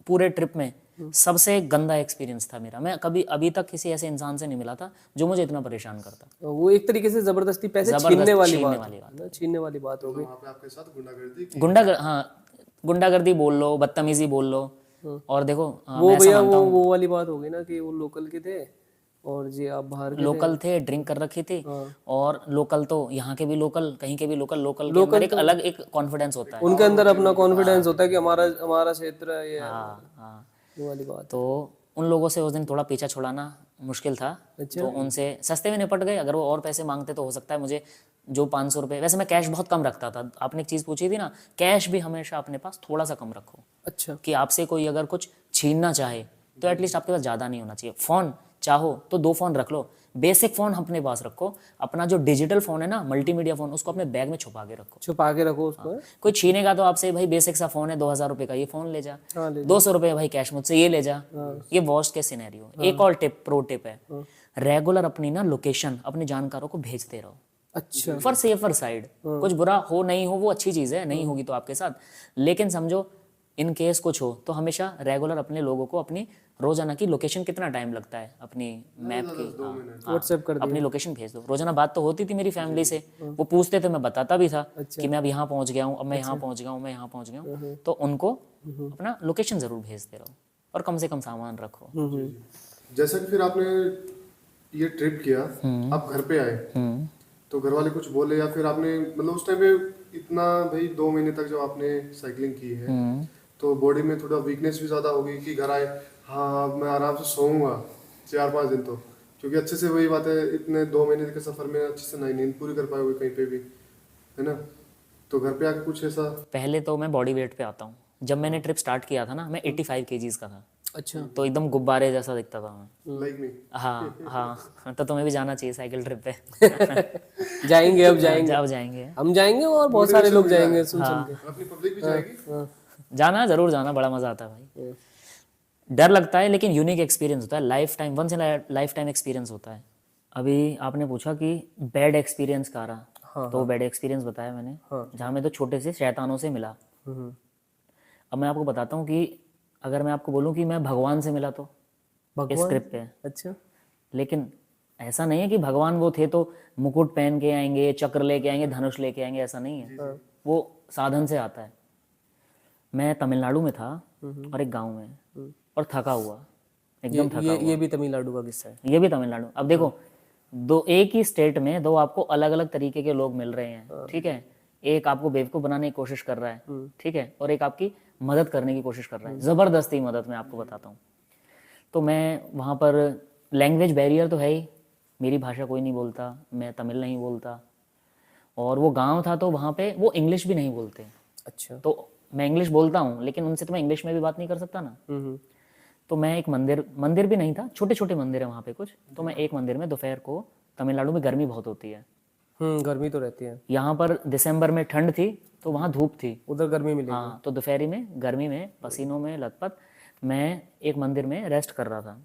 पूरे ट्रिप में सबसे गंदा एक्सपीरियंस था मेरा। मैं कभी अभी तक किसी ऐसे इंसान से नहीं मिला था जो मुझे इतना परेशान करता। वो एक तरीके से जबरदस्ती पैसे छीनने वाली बात, छीनने वाली बात हो गई। वहाँ पे आपके साथ गुंडागर्दी गुंडागर्दी बोल लो, बदतमीजी बोल लो। और देखो वो भैया वो वाली बात हो गई ना कि वो लोकल के थे और जी आप बाहर के लोकल थे, ड्रिंक कर रखी थी। और लोकल तो यहाँ के भी लोकल, कहीं के भी लोकल, लोकल के अंदर एक अलग एक कॉन्फिडेंस होता है। उनके अंदर अपना कॉन्फिडेंस होता है कि हमारा क्षेत्र है ये। हाँ। वो वाली बात। तो उन लोगों से उस दिन थोड़ा पीछा छुड़ाना मुश्किल था। तो उनसे सस्ते में निपट गए। अगर वो और पैसे मांगते तो हो सकता है मुझे जो 500 रुपये, वैसे मैं कैश बहुत कम रखता था। आपने एक चीज़ पूछी थी ना, कैश भी हमेशा अपने पास थोड़ा सा कम रखो। अच्छा। कि आपसे कोई अगर कुछ छीनना चाहे तो एटलीस्ट आपके पास ज़्यादा नहीं होना चाहिए। फ़ोन चाहो तो 2 फ़ोन रख लो, बेसिक फ़ोन अपने पास रखो। अपना जो डिजिटल फ़ोन है ना, मल्टीमीडिया फ़ोन, उसको अपने बैग में छुपा के रखो। छुपा के रखो उसको। कोई छीनेगा तो आपसे भाई बेसिक सा फ़ोन है 2000 रुपये का, ये फ़ोन ले जा। 200 रुपये भाई कैश मुझसे ये ले जा। ये वर्स्ट केस सिनेरियो। एक और टिप, प्रो टिप है, रेगुलर अपनी ना लोकेशन अपने जानकारों को भेजते रहो। अच्छा। For safer side. कुछ बुरा हो नहीं हो वो अच्छी चीज़ है, नहीं होगी तो आपके साथ, लेकिन समझो इन केस कुछ हो तो हमेशा रेगुलर अपने लोगों को अपनी रोजाना की लोकेशन, कितना टाइम लगता है अपनी मैप की, व्हाट्सएप कर अपनी लोकेशन भेज दो। रोजाना बात तो होती थी मेरी फैमिली से, वो पूछते थे, मैं बताता भी था कि मैं अब यहाँ पहुँच गया हूँ, अब मैं यहाँ पहुँच गया हूँ, मैं यहाँ पहुँच गया हूँ। तो उनको अपना लोकेशन जरूर भेजते रहो और कम से कम सामान रखो। जैसा कि फिर आपने ये ट्रिप किया, आप घर पे आए तो घर वाले कुछ बोले या फिर आपने मतलब उस टाइम पे इतना भाई 2 महीने तक जब आपने साइकिलिंग की है तो बॉडी में थोड़ा वीकनेस भी ज्यादा होगी कि घर आए हाँ अब मैं आराम से सोऊंगा 4-5 दिन, तो क्योंकि अच्छे से वही बात है इतने 2 महीने के सफर में अच्छे से नहीं नींद पूरी कर पाए हुए कहीं पे भी, है ना। तो घर पे आके कुछ ऐसा, पहले तो मैं बॉडी वेट पे आता हूँ। जब मैंने ट्रिप स्टार्ट किया था ना, मैं 85 kgs का था। अच्छा। तो एकदम गुब्बारे जैसा दिखता था मैं। लाइक नहीं। हाँ, तो तुम्हें भी जाना चाहिए साइकिल ट्रिप पे। जाएंगे, अब जाएंगे, अब जाएंगे, हम जाएंगे और बहुत सारे लोग जाएंगे सुन के। अपनी पब्लिक भी जाएगी। जाना जरूर, जाना, बड़ा मजा आता है भाई। डर लगता है लेकिन यूनिक एक्सपीरियंस होता है, life time, once in life time experience होता है। अभी आपने पूछा कि बैड एक्सपीरियंस का रहा, तो बैड एक्सपीरियंस बताया मैंने, जहाँ मैं तो छोटे से शैतानों से मिला। अब मैं आपको बताता हूँ कि अगर मैं आपको बोलूँ कि मैं भगवान से मिला तो इस ट्रिप पे, अच्छा, लेकिन ऐसा नहीं है कि भगवान वो थे तो मुकुट पहन के आएंगे, चक्र लेके आएंगे, धनुष लेके आएंगे, ऐसा नहीं है। वो साधन से आता है। मैं तमिलनाडु में था और एक गांव में, और थका हुआ, एकदम थका हुआ। ये भी तमिलनाडु का किस्सा है। ये भी तमिलनाडु। अब देखो, दो एक ही स्टेट में दो आपको अलग अलग तरीके के लोग मिल रहे हैं, ठीक है। एक आपको बेवकूफ बनाने की कोशिश कर रहा है, ठीक है, और एक आपकी मदद करने की कोशिश कर रहा है, जबरदस्ती मदद। मैं आपको बताता हूँ। तो मैं वहाँ पर, लैंग्वेज बैरियर तो है ही, मेरी भाषा कोई नहीं बोलता, मैं तमिल नहीं बोलता, और वो गांव था तो वहाँ पे वो इंग्लिश भी नहीं बोलते। अच्छा। तो मैं इंग्लिश बोलता हूँ, लेकिन उनसे तो मैं इंग्लिश में भी बात नहीं कर सकता ना। तो मैं एक मंदिर भी नहीं था, छोटे छोटे मंदिर है वहाँ पे कुछ। तो मैं एक मंदिर में, दोपहर को, तमिलनाडु में गर्मी बहुत होती है, गर्मी तो रहती है। यहाँ पर दिसंबर में ठंड थी तो वहाँ धूप थी, उधर गर्मी मिलेगी। हाँ। तो दोपहरी में, गर्मी में, पसीनों में लथपथ, मैं एक मंदिर में रेस्ट कर रहा था।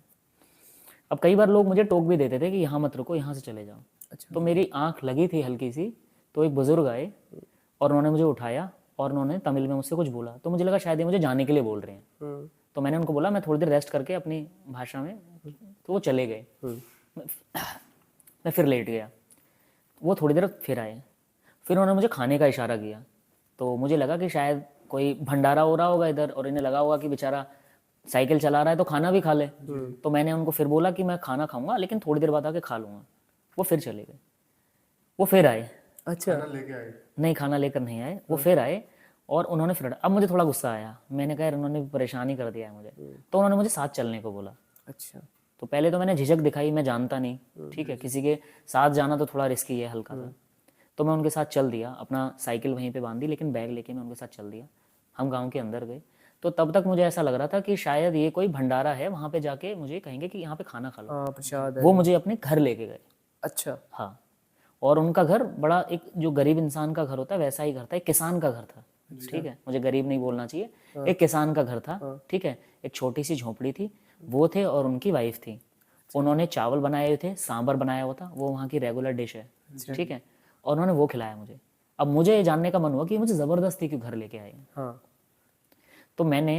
अब कई बार लोग मुझे टोक भी देते थे कि यहाँ मत रुको, यहाँ से चले जाओ। अच्छा। तो मेरी आंख लगी थी हल्की सी, तो एक बुजुर्ग आए और उन्होंने मुझे उठाया और उन्होंने तमिल में मुझसे कुछ बोला। तो मुझे लगा शायद ये मुझे जाने के लिए बोल रहे हैं। तो मैंने उनको बोला मैं थोड़ी देर रेस्ट करके अपनी भाषा में, तो वो चले गए। मैं फिर लेट गया। वो थोड़ी देर फिर आए, फिर उन्होंने मुझे खाने का इशारा किया। तो मुझे लगा कि शायद कोई भंडारा हो रहा होगा इधर, और इन्हें लगा होगा कि बेचारा साइकिल चला रहा है तो खाना भी खा ले। तो मैंने उनको फिर बोला कि मैं खाना खाऊंगा, लेकिन थोड़ी देर बाद आके खा लूँगा। वो फिर चले गए। वो फिर आए। अच्छा। खाना लेके आए? नहीं, खाना लेकर नहीं आए। वो फिर आए और उन्होंने फिर, अब मुझे थोड़ा गुस्सा आया। मैंने कहा उन्होंने परेशानी कर दिया है मुझे। तो उन्होंने मुझे साथ चलने को बोला। अच्छा। तो पहले तो मैंने झिझक दिखाई, मैं जानता नहीं, ठीक है, किसी के साथ जाना तो थोड़ा रिस्की है हल्का सा। तो मैं उनके साथ चल दिया, अपना साइकिल वहीं पे बांधी, लेकिन बैग लेके मैं उनके साथ चल दिया। हम गांव के अंदर गए। तो तब तक मुझे ऐसा लग रहा था कि शायद ये कोई भंडारा है, वहाँ पे जाके मुझे कहेंगे कि यहाँ पे खाना खा लो। हाँ, प्रसाद है। वो मुझे अपने घर लेके गए। अच्छा। हाँ। और उनका घर बड़ा, एक जो गरीब इंसान का घर होता है वैसा ही घर था, एक किसान का घर था, ठीक है। मुझे गरीब नहीं बोलना चाहिए, एक किसान का घर था, ठीक है। एक छोटी सी झोपड़ी थी, वो थे और उनकी वाइफ थी। उन्होंने चावल बनाए हुए थे, सांभर बनाया हुआ था, वो वहाँ की रेगुलर डिश है, ठीक है। और उन्होंने वो खिलाया मुझे। अब मुझे ये जानने का मन हुआ कि मुझे ज़बरदस्ती क्यों घर लेके आए। हाँ। तो मैंने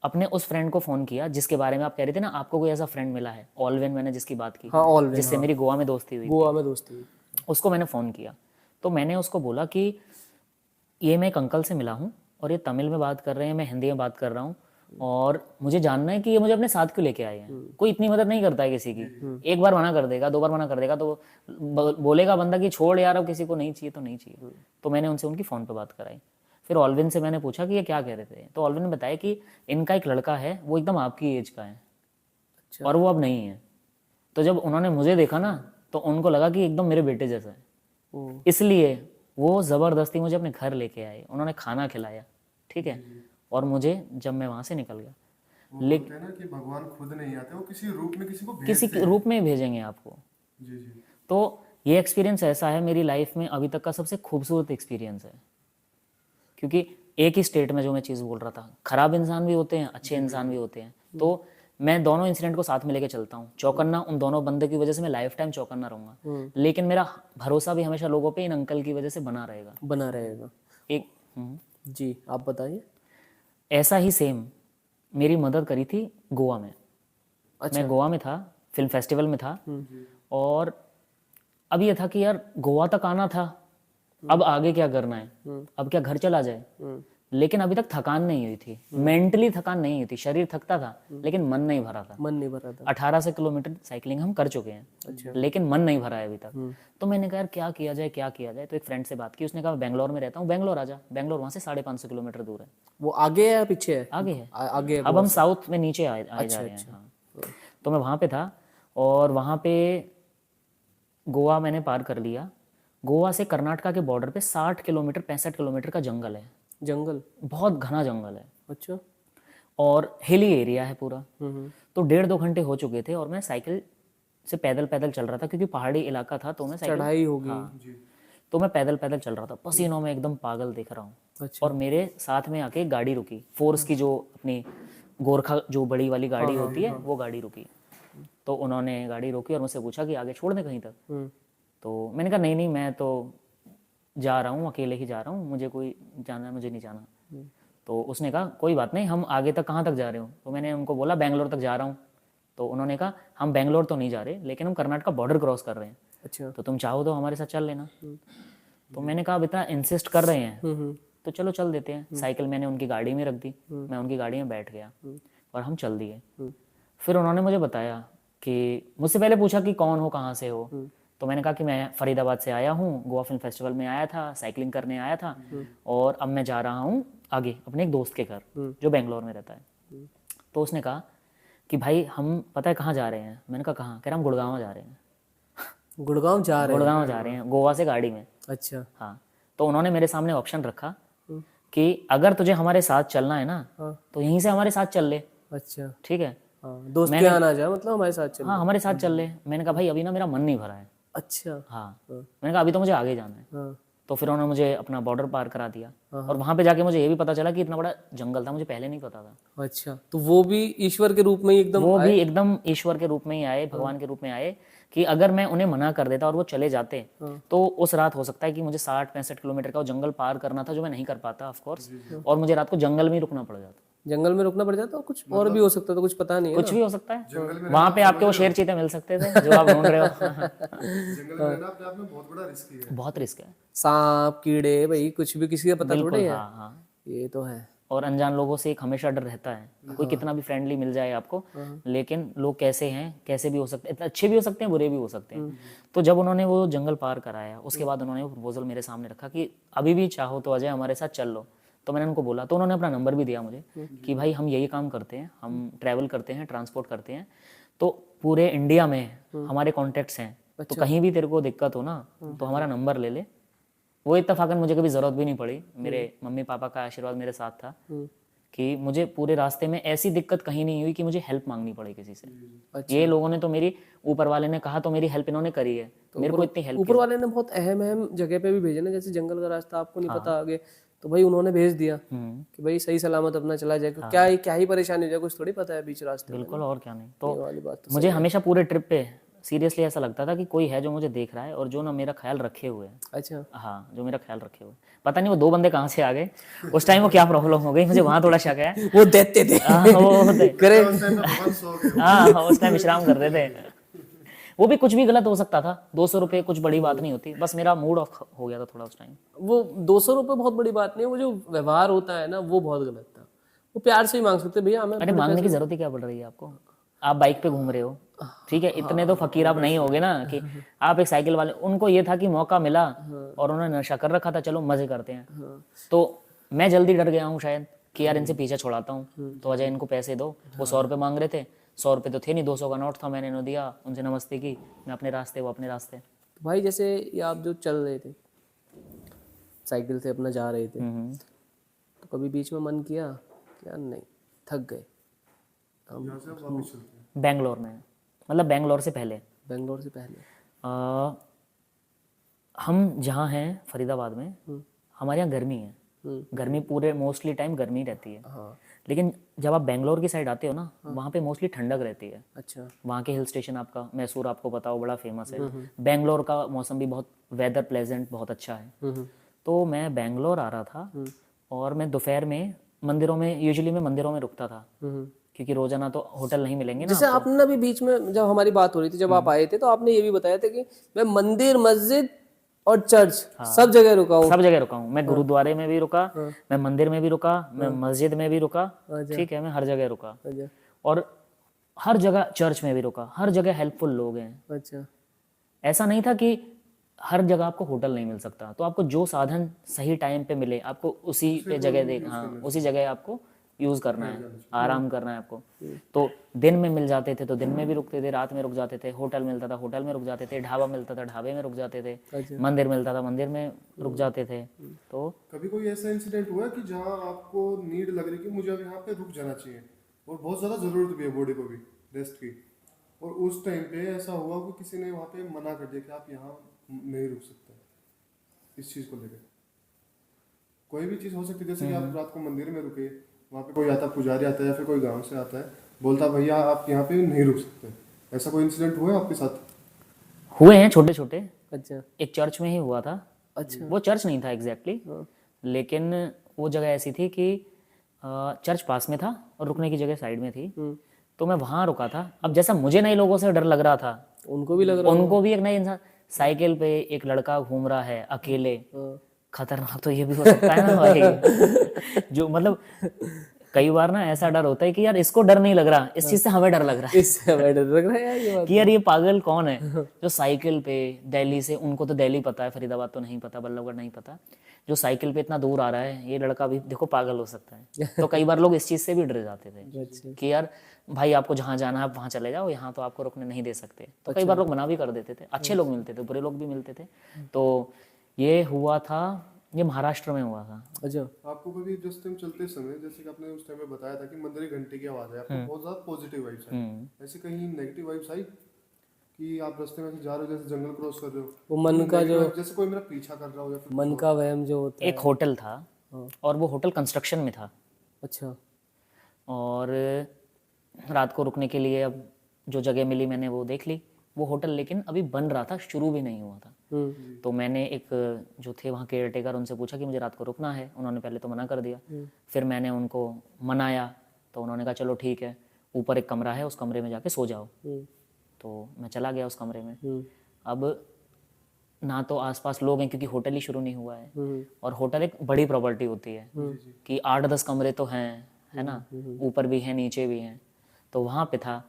अपने उस फ्रेंड को फ़ोन किया जिसके बारे में आप कह रहे थे ना, आपको कोई ऐसा फ्रेंड मिला है, ऑलवेन, मैंने जिसकी बात की, हाँ, ऑलवेन, जिससे मेरी गोवा में दोस्ती हुई। गोवा में दोस्ती हुई। उसको मैंने फ़ोन किया। तो मैंने उसको बोला कि ये मैं एक अंकल से मिला हूँ और ये तमिल में बात कर रहे हैं, मैं हिंदी में बात कर रहा हूँ, और मुझे जानना है कि ये मुझे अपने साथ क्यों लेके आए हैं। कोई इतनी मदद नहीं करता है किसी की। एक बार मना कर देगा, दो बार मना कर देगा तो बोलेगा बंदा कि छोड़ यार, अब किसी को नहीं चाहिए तो नहीं चाहिए। तो मैंने उनसे उनकी फ़ोन पर बात कराई। फिर ऑलविन से मैंने पूछा कि ये क्या कह रहे थे। तो ऑलविन ने बताया कि इनका एक लड़का है, वो एकदम आपकी एज का है। अच्छा। और वो अब नहीं है। तो जब उन्होंने मुझे देखा ना, तो उनको लगा कि एकदम मेरे बेटे जैसा है, इसलिए वो ज़बरदस्ती मुझे अपने घर लेके आए। उन्होंने खाना खिलाया, ठीक है। और मुझे, जब मैं वहाँ से निकल गया, लेकिन ना कि भगवान खुद नहीं आते, वो किसी रूप में किसी को किसी के रूप में भेजेंगे आपको। जी जी। तो ये एक्सपीरियंस ऐसा है मेरी लाइफ में अभी तक का सबसे खूबसूरत एक्सपीरियंस है। क्योंकि एक ही स्टेट में, जो मैं चीज़ बोल रहा था, खराब इंसान भी होते हैं, अच्छे इंसान भी होते हैं। तो मैं दोनों इंसिडेंट को साथ में लेके चलता हूँ। चौकन्ना उन दोनों बंदे की वजह से मैं लाइफ टाइम चौकन्ना रहूँगा, लेकिन मेरा भरोसा भी हमेशा लोगों पे इन अंकल की वजह से बना रहेगा। एक जी, आप बताइए। ऐसा ही सेम मेरी मदद करी थी गोवा में। अच्छा। मैं गोवा में था, फिल्म फेस्टिवल में था, और अब ये था कि यार गोवा तक आना था, अब आगे क्या करना है, अब क्या घर चला जाए। लेकिन अभी तक थकान नहीं हुई थी, मेंटली थकान नहीं हुई थी, शरीर थकता था लेकिन मन नहीं भरा था। मन नहीं भरा था। 1800 किलोमीटर साइकिलिंग हम कर चुके हैं। अच्छा। लेकिन मन नहीं भरा है अभी तक। तो मैंने कहा यार क्या किया जाए, क्या किया जाए। तो एक फ्रेंड से बात की, उसने कहा मैं बेंगलोर में रहता हूँ, बेंगलोर आ जा। बेंगलोर वहाँ से 550 किलोमीटर दूर है। वो आगे है या पीछे है? आगे है। आगे है। अब हम साउथ में नीचे आए जा रहे हैं। हाँ। तो मैं वहाँ पे था, और वहाँ पे गोवा मैंने पार कर लिया। गोवा से कर्नाटका के बॉर्डर पे 60 किलोमीटर 65 किलोमीटर का जंगल है। जंगल? बहुत घना जंगल है। अच्छा। और हिली एरिया है पूरा। तो 1.5-2 घंटे हो चुके थे और मैं साइकिल से पैदल चल रहा था, क्योंकि पहाड़ी इलाका था। तो मैं चढ़ाई होगी। हाँ, तो मैं पैदल चल रहा था, पसीनों में एकदम पागल दिख रहा हूँ। अच्छा। और मेरे साथ में आके गाड़ी रुकी, फोर्स की जो अपनी गोरखा जो बड़ी वाली गाड़ी होती है, वो गाड़ी रुकी। तो उन्होंने गाड़ी रोकी और मुझसे पूछा कि आगे छोड़ दें कहीं तक। तो मैंने कहा नहीं, मैं तो जा रहा हूँ, अकेले ही जा रहा हूँ, मुझे कोई जाना है, मुझे नहीं जाना। तो उसने कहा कोई बात नहीं, हम आगे तक कहाँ तक जा रहे हो। तो मैंने उनको बोला बेंगलोर तक जा रहा हूँ। तो उन्होंने कहा हम बेंगलोर तो नहीं जा रहे, लेकिन हम कर्नाटक बॉर्डर क्रॉस कर रहे हैं, अच्छा। तो तुम चाहो तो हमारे साथ चल लेना। तो मैंने कहा अब इतना इंसिस्ट कर रहे हैं तो चलो चल देते हैं। साइकिल मैंने उनकी गाड़ी में रख दी, मैं उनकी गाड़ी में बैठ गया और हम चल दिए। फिर उन्होंने मुझे बताया कि मुझसे पहले पूछा कि कौन हो, कहाँ से हो। तो मैंने कहा कि मैं फरीदाबाद से आया हूँ, गोवा फिल्म फेस्टिवल में आया था, साइकिलिंग करने आया था और अब मैं जा रहा हूँ आगे अपने एक दोस्त के घर जो बेंगलोर में रहता है। तो उसने कहा कि भाई हम पता है कहाँ जा रहे हैं। मैंने कहा कहाँ? कह रहा हम गुड़गांव जा रहे हैं। गुड़गांव जा रहे हैं? गुड़गांव जा रहे हैं गोवा से गाड़ी में। अच्छा। हाँ, तो उन्होंने मेरे सामने ऑप्शन रखा कि अगर तुझे हमारे साथ चलना है ना तो यहीं से हमारे साथ चल ले, अच्छा। ठीक है, हाँ, दोस्त के यहाँ ना जा, मतलब हमारे साथ चल। हाँ हमारे साथ चल ले। मैंने कहा भाई अभी ना मेरा मन नहीं भरा है। अच्छा। हाँ, मैंने कहा अभी तो मुझे आगे जाना है। हाँ। तो फिर उन्होंने मुझे अपना बॉर्डर पार करा दिया और वहां पे जाके मुझे ये भी पता चला कि इतना बड़ा जंगल था, मुझे पहले नहीं पता था। अच्छा, तो वो भी ईश्वर के रूप में ही एकदम वो भी एकदम ईश्वर के रूप में ही आए, भगवान के रूप में आए कि अगर मैं उन्हें मना कर देता और वो चले जाते तो उस रात हो सकता है कि मुझे 60-65 किलोमीटर का वो जंगल पार करना था जो मैं नहीं कर पाता ऑफ कोर्स, और मुझे रात को जंगल में ही रुकना पड़ जाता। जंगल में रुकना पड़ जाता, और कुछ और भी हो सकता था, कुछ पता नहीं है कुछ भी हो सकता है। वहां पे आपके वो शेर चीते मिल सकते थे जो आप ढूंढ रहे हो। जंगल में रहना अपने आप में बहुत बड़ा रिस्क है। बहुत रिस्क है। सांप कीड़े भाई कुछ भी किसी का पता थोड़े है। हाँ हाँ, ये तो है। और अनजान लोगों से एक हमेशा डर रहता है, कोई कितना भी फ्रेंडली मिल जाए आपको, लेकिन लोग कैसे हैं, कैसे भी हो सकते हैं, अच्छे भी हो सकते हैं, बुरे भी हो सकते हैं। तो जब उन्होंने वो जंगल पार कराया उसके बाद उन्होंने वो प्रपोजल मेरे सामने रखा कि अभी भी चाहो तो अजय हमारे साथ चल लो। तो मैंने उनको बोला, तो उन्होंने अपना नंबर भी दिया मुझे कि भाई हम यही काम करते हैं, हम ट्रैवल करते हैं, ट्रांसपोर्ट करते हैं, तो पूरे इंडिया में हमारे कॉन्टेक्ट्स हैं, तो कहीं भी तेरे को दिक्कत हो ना तो हमारा नंबर ले ले। वो इत्तफाकन मुझे कभी ज़रूरत भी नहीं पड़ी, मेरे मम्मी पापा का आशीर्वाद मेरे साथ था कि मुझे पूरे रास्ते में ऐसी दिक्कत कहीं नहीं हुई कि मुझे हेल्प मांगनी पड़ी किसी से। ये लोगों ने तो मेरी, ऊपर वाले ने कहा तो मेरी हेल्प इन्होंने करी है, मेरे को इतनी हेल्प। ऊपर वाले ने बहुत अहम जगह पे भी भेजे ना, जैसे जंगल का रास्ता आपको नहीं पता आगे, तो भाई उन्होंने भेज दिया कि भाई सही सलामत अपना चला जाएगा। क्या ही परेशानी हो जाए, कुछ थोड़ी पता है बीच रास्ते में। बिल्कुल, और क्या नहीं। तो वाली बात तो मुझे हमेशा पूरे ट्रिप पे सीरियसली ऐसा लगता था कि कोई है जो मुझे देख रहा है और जो ना मेरा ख्याल रखे हुए है। अच्छा। हाँ, जो मेरा ख्याल रखे हुए। पता नहीं वो 2 बंदे कहाँ से आ गए उस टाइम, वो क्या प्रॉब्लम हो गई, मुझे वहां थोड़ा शक है। वो देते थे। करे हाँ, उस टाइम विश्राम करते थे। वो भी कुछ भी गलत हो सकता था, 200 रुपये कुछ बड़ी बात नहीं होती, बस मेरा मूड ऑफ हो गया था थोड़ा उस टाइम। वो 200 रुपये बहुत बड़ी बात नहीं है, वो जो व्यवहार होता है ना वो बहुत गलत था। वो प्यार से ही मांग सकते भैया हमें। अरे मांगने की जरूरत ही क्या पड़ रही है आपको? आप बाइक पे घूम रहे हो, ठीक है, इतने तो फकीर आप नहीं होगे ना कि आप एक साइकिल वाले। उनको ये था कि मौका मिला और उन्होंने नशा कर रखा था, चलो मजे करते हैं। तो मैं जल्दी डर गया हूँ शायद कि यार इनसे पीछे छुड़ाता हूँ, तो अजय इनको पैसे दो। वो 100 रुपये मांग रहे थे, 100 रुपये तो थे नहीं, 200 का नोट था, मैंने इन्हें दिया, उनसे नमस्ते की, मैं अपने रास्ते, वो अपने रास्ते। तो भाई जैसे ये आप जो चल रहे थे साइकिल से अपना जा रहे थे, तो कभी बीच में मन किया क्या नहीं थक गए बेंगलोर में, मतलब बेंगलोर से पहले? बेंगलोर से पहले हम जहाँ हैं फरीदाबाद में, हमारे यहाँ गर्मी है, गर्मी पूरे मोस्टली टाइम गर्मी रहती है। हाँ। लेकिन जब आप बेंगलोर की साइड आते हो ना, वहाँ पे मोस्टली ठंडक रहती है। अच्छा। वहाँ के हिल स्टेशन आपका मैसूर आपको पता हो, बड़ा फेमस है। बेंगलोर का मौसम भी बहुत वेदर प्लेजेंट, बहुत अच्छा है। तो मैं बेंगलोर आ रहा था और मैं दोपहर में मंदिरों में, यूजुअली मैं मंदिरों में रुकता था क्योंकि रोजाना तो होटल नहीं मिलेंगे ना। जैसे आपने ना भी बीच में जब हमारी बात हो रही थी, जब आप आए थे, तो आपने ये भी बताया था कि मैं मंदिर, मस्जिद और चर्च सब जगह रुका हूँ। सब जगह रुका हूँ मैं, गुरुद्वारे में भी रुका, मैं मंदिर में भी रुका, मैं मस्जिद में भी रुका, ठीक है, मैं हर जगह रुका। और हर जगह चर्च में भी रुका, हर जगह हेल्पफुल लोग हैं। अच्छा। ऐसा नहीं था कि हर जगह आपको होटल नहीं मिल सकता, तो आपको जो साधन सही टाइम पे मिले आपको उसी पे जगह दे, हाँ उसी जगह आपको यूज करना है, आराम करना है आपको। तो दिन में मिल जाते थे तो दिन में भी रुकते थे, रात में रुक जाते थे, होटल मिलता था होटल में रुक जाते थे, ढाबा मिलता था ढाबे में रुक जाते थे, मंदिर मिलता था मंदिर में रुक जाते थे। तो कभी कोई ऐसा इंसिडेंट हुआ कि जहाँ आपको नीड लग रही कि मुझे अब यहाँ पे रुक जाना चाहिए और बहुत ज़्यादा ज़रूरत भी है बॉडी को भी रेस्ट की, और उस टाइम पे ऐसा हुआ कि किसी ने वहाँ पे मना कर दिया कि आप यहाँ नहीं रुक सकते, इस चीज़ को लेकर? कोई भी चीज़ हो सकती है, जैसे कि आप रात को मंदिर में रुके, वहाँ पे कोई आता, पुजारी आता है या फिर कोई गांव से आता है, बोलता भैया आप यहाँ पे नहीं रुक सकते, ऐसा कोई इंसिडेंट हुआ है आपके साथ? हुए हैं छोटे छोटे। अच्छा। एक चर्च में ही हुआ था। अच्छा। वो चर्च नहीं था एग्जैक्टली, लेकिन वो जगह ऐसी थी कि चर्च पास में था और रुकने की जगह साइड में थी। तो मैं वहां रुका था। अब जैसा मुझे नए लोगों से डर लग रहा था, उनको भी लग रहा उनको भी एक नए इंसान, साइकिल पे एक लड़का घूम रहा है अकेले, हाँ। खतरनाक तो ये भी हो सकता है ना भाई। जो मतलब कई बार ना ऐसा डर होता है कि यार इसको डर नहीं लग रहा, इस चीज से हमें डर लग रहा है इससे हमें डर लग रहा है यार ये बात। कि यार ये पागल कौन है जो साइकिल पे दिल्ली से, उनको तो दिल्ली पता है, फरीदाबाद तो नहीं पता, बल्लभगढ़ नहीं पता, जो साइकिल पे इतना दूर आ रहा है, ये लड़का भी देखो पागल हो सकता है। तो कई बार लोग इस चीज से भी डर जाते थे अच्छा। कि यार भाई आपको जहाँ जाना है आप वहाँ चले जाओ, यहाँ तो आपको रुकने नहीं दे सकते। तो कई बार लोग मना भी कर देते थे, अच्छे लोग मिलते थे, बुरे लोग भी मिलते थे। तो ये हुआ था, ये महाराष्ट्र में हुआ था। अच्छा। आपको कभी जिस टाइम चलते समय, जैसे कि आपने उस टाइम में बताया था कि मंदिर की घंटे की आवाज है, आपको बहुत ज्यादा पॉजिटिव वाइब्स आई, ऐसे कहीं नेगेटिव वाइब्स आई कि आप रास्ते में से जा रहे हो, जैसे जंगल क्रॉस कर रहे हो, वो मन का जो, जैसे कोई मेरा पीछा कर रहा हो, या फिर मन का वहम जो होता है। एक होटल था और वो होटल कंस्ट्रक्शन में था, अच्छा। और रात को रुकने के लिए अब जो जगह मिली मैंने वो देख ली। वो होटल लेकिन अभी बन रहा था, शुरू भी नहीं हुआ था। तो मैंने एक जो थे वहाँ केयर टेकर, उनसे पूछा कि मुझे रात को रुकना है। उन्होंने पहले तो मना कर दिया, फिर मैंने उनको मनाया तो उन्होंने कहा चलो ठीक है, ऊपर एक कमरा है, उस कमरे में जाके सो जाओ। तो मैं चला गया उस कमरे में। अब ना तो आसपास लोग हैं क्योंकि होटल ही शुरू नहीं हुआ है, और होटल एक बड़ी प्रॉपर्टी होती है कि 8-10 कमरे तो हैं, है ना, ऊपर भी हैं नीचे भी हैं। तो वहाँ पे था,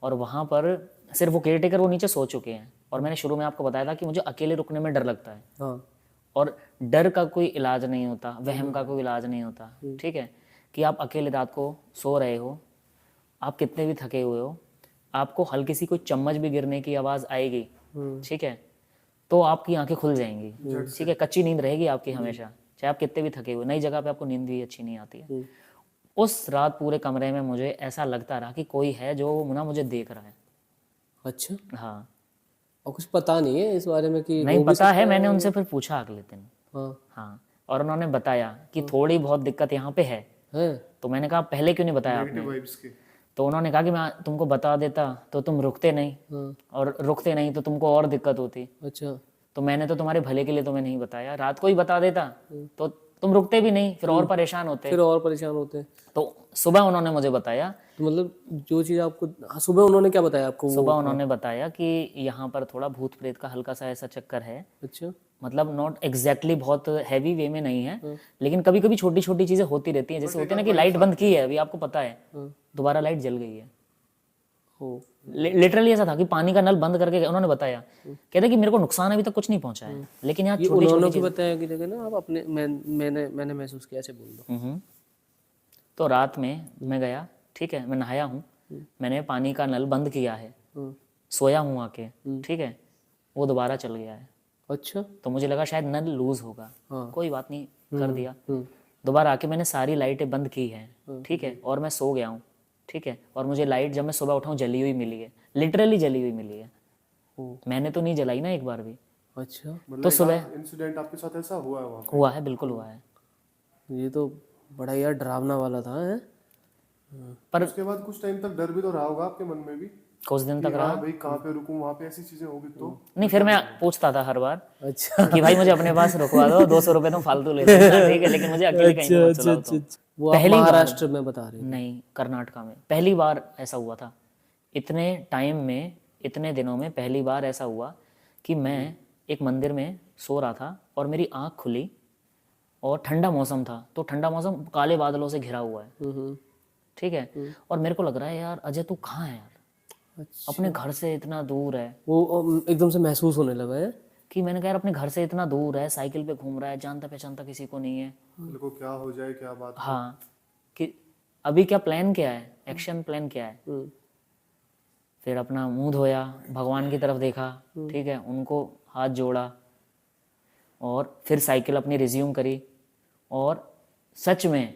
और वहाँ पर सिर्फ वो केयर टेकर वो नीचे सो चुके हैं। और मैंने शुरू में आपको बताया था कि मुझे अकेले रुकने में डर लगता है, हाँ। और डर का कोई इलाज नहीं होता, वहम का कोई इलाज नहीं होता। ठीक है, कि आप अकेले रात को सो रहे हो, आप कितने भी थके हुए हो, आपको हल्की सी कोई चम्मच भी गिरने की आवाज़ आएगी, ठीक है, तो आपकी आंखें खुल जाएंगी। ठीक है, कच्ची नींद रहेगी आपकी हमेशा, चाहे आप कितने भी थके हुए। नई जगह पे आपको नींद भी अच्छी नहीं आती है। उस रात पूरे कमरे में मुझे ऐसा लगता रहा कि कोई है जो ना मुझे देख रहा है। अच्छा। हाँ, और कुछ पता नहीं है इस बारे में कि नहीं पता है। मैंने उनसे फिर पूछा अगले दिन। हाँ हाँ, और उन्होंने बताया कि थोड़ी बहुत दिक्कत यहाँ पे है। है। तो मैंने कहा पहले क्यों नहीं बताया आपने? वाइब्स के। तो उन्होंने कहा कि मैं तुमको बता देता तो तुम रुकते नहीं, और रुकते नहीं तो तुमको और दिक्कत होती। अच्छा। तो मैंने तो तुम्हारे भले के लिए तुम्हें नहीं बताया, रात को ही बता देता तो तुम रुकते भी नहीं, फिर और परेशान होते। फिर और परेशान होते हैं। तो सुबह उन्होंने मुझे बताया, तो मतलब जो चीज़ आपको, हाँ, सुबह उन्होंने क्या बताया आपको? सुबह उन्होंने बताया कि यहाँ पर थोड़ा भूत प्रेत का हल्का सा ऐसा चक्कर है। अच्छा। मतलब नॉट एग्जैक्टली बहुत हैवी वे में नहीं है, लेकिन कभी कभी छोटी छोटी चीजें होती रहती हैं। जैसे होते हैं ना कि लाइट बंद की है, अभी आपको पता है, दोबारा लाइट जल गई है। हो। लिटरली ऐसा था कि पानी का नल बंद करके उन्होंने बताया, कहते कि मेरे को नुकसान अभी तक कुछ नहीं पहुंचा है, लेकिन यहाँ ये छोटी उन्होंने भी बताया कि जगह ना आप अपने, मैंने महसूस किया, ऐसे बोल दो। तो रात में मैं गया, ठीक है, मैं नहाया हूँ, मैंने पानी का नल बंद किया है, सोया हूँ आके, ठीक है, वो दोबारा चल गया है। अच्छा। तो मुझे लगा शायद नल लूज होगा, हाँ। कोई बात नहीं, कर दिया। दोबारा आके मैंने सारी लाइटें बंद की हैं, ठीक है, और मैं सो गया हूँ, ठीक है, और मुझे लाइट जब मैं सुबह उठा हूँ जली हुई मिली है, लिटरली जली हुई मिली है। मैंने तो नहीं जलाई ना एक बार भी। अच्छा। तो सुबह इंसिडेंट आपके साथ ऐसा हुआ है वहाँ पे? हुआ है, बिल्कुल हुआ है। ये तो बड़ा यार डरावना वाला था, है? पर उसके बाद कुछ टाइम तक डर भी तो रहा होगा आपके मन में भी, कुछ दिन तक रहा। हाँ भाई कहाँ पे रुकूं, वहाँ पे ऐसी चीजें होगी तो? नहीं, फिर मैं पूछता था हर बार अच्छा। कि भाई मुझे अपने पास रुकवा दो, 200 रुपए तुम फालतू ले लेना, ठीक है, लेकिन मुझे अकेले कहीं पे मत चलाओ तुम। वो आप महाराष्ट्र में बता रहे हैं? नहीं, कर्नाटका में पहली बार ऐसा हुआ था। इतने टाइम में, इतने दिनों में पहली बार ऐसा हुआ कि मैं एक मंदिर में सो रहा था और मेरी आँख खुली, और ठंडा मौसम था। तो ठंडा मौसम काले बादलों से घिरा हुआ है, ठीक है, और मेरे को लग रहा है यार अजय तू कहाँ है यार, अच्छा। अपने घर से इतना दूर है। वो एकदम से महसूस होने लगा है कि मैंने कहा यार अपने घर से इतना दूर है, साइकिल पे घूम रहा है, जानता पहचानता किसी को नहीं है। मेरे को क्या हो जाए, क्या बात? हाँ, कि अभी क्या प्लान क्या है, एक्शन प्लान क्या है। फिर अपना मुंह धोया, भगवान की तरफ देखा, ठीक है, उनको हाथ जोड़ा, और फिर साइकिल अपनी रिज्यूम करी, और सच में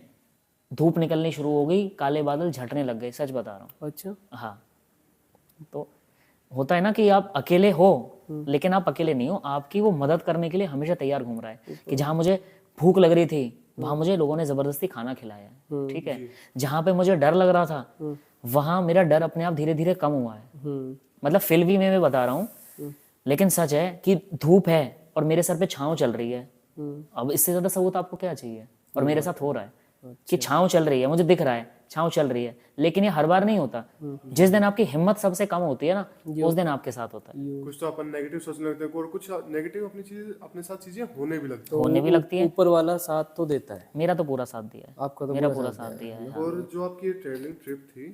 धूप निकलनी शुरू हो गई, काले बादल झटने लग गए, सच बता रहा हूँ। अच्छा। हाँ, तो होता है ना कि आप अकेले हो, लेकिन आप अकेले नहीं हो, आपकी वो मदद करने के लिए हमेशा तैयार घूम रहा है। कि जहाँ मुझे भूख लग रही थी वहां मुझे लोगों ने जबरदस्ती खाना खिलाया, ठीक है। जहाँ पे मुझे डर लग रहा था वहां मेरा डर अपने आप धीरे धीरे कम हुआ है। मतलब फिल्मी में मैं बता रहा हूँ, लेकिन सच है कि धूप है और मेरे सर पे छांव चल रही है। अब इससे ज्यादा सबूत आपको क्या चाहिए? और मेरे साथ हो रहा है कि छांव चल रही है, मुझे दिख रहा है, छाँव चल रही है, लेकिन ये हर बार नहीं होता। जिस दिन आपकी हिम्मत सबसे कम होती है ना, उस दिन आपके साथ होता है। कुछ तो अपन नेगेटिव सोचने लगते हैं और कुछ नेगेटिव अपने साथ चीजें होने भी लगती होने भी लगती है। ऊपर वाला साथ तो देता है। मेरा तो पूरा साथ दिया है, आपका तो मेरा पूरा साथ दिया है। है। और जो आपकी ट्रैवलिंग ट्रिप थी,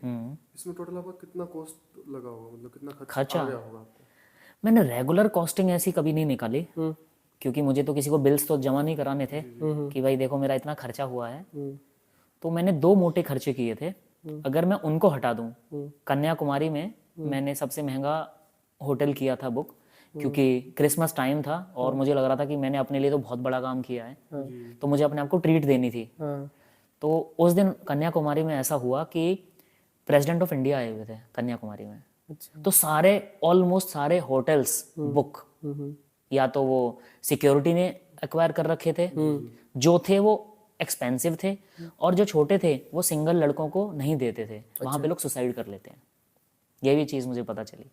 इसमें टोटल आपका कितना कॉस्ट लगा होगा, मतलब कितना खर्चा आ गया होगा आपको? मैंने रेगुलर कॉस्टिंग ऐसी कभी नहीं निकाली, क्योंकि मुझे तो किसी को बिल्स तो जमा नहीं कराने थे कि भाई देखो मेरा इतना खर्चा हुआ है। तो मैंने 2 मोटे खर्चे किए थे। अगर मैं उनको हटा दूं, कन्याकुमारी में मैंने सबसे महंगा होटल किया था बुक, क्योंकि क्रिसमस टाइम था और मुझे लग रहा था कि मैंने अपने लिए तो बहुत बड़ा काम किया है, तो मुझे अपने आप को ट्रीट देनी थी। तो उस दिन कन्याकुमारी में ऐसा हुआ कि प्रेसिडेंट ऑफ इंडिया आए हुए थे कन्याकुमारी में। तो सारे ऑलमोस्ट सारे होटल्स बुक, या तो वो सिक्योरिटी ने एक्वायर कर रखे थे, जो थे वो एक्सपेंसिव थे, और जो छोटे थे वो सिंगल लड़कों को नहीं देते थे। वहाँ पे लोग सुसाइड कर लेते हैं, ये भी चीज़ मुझे पता चली।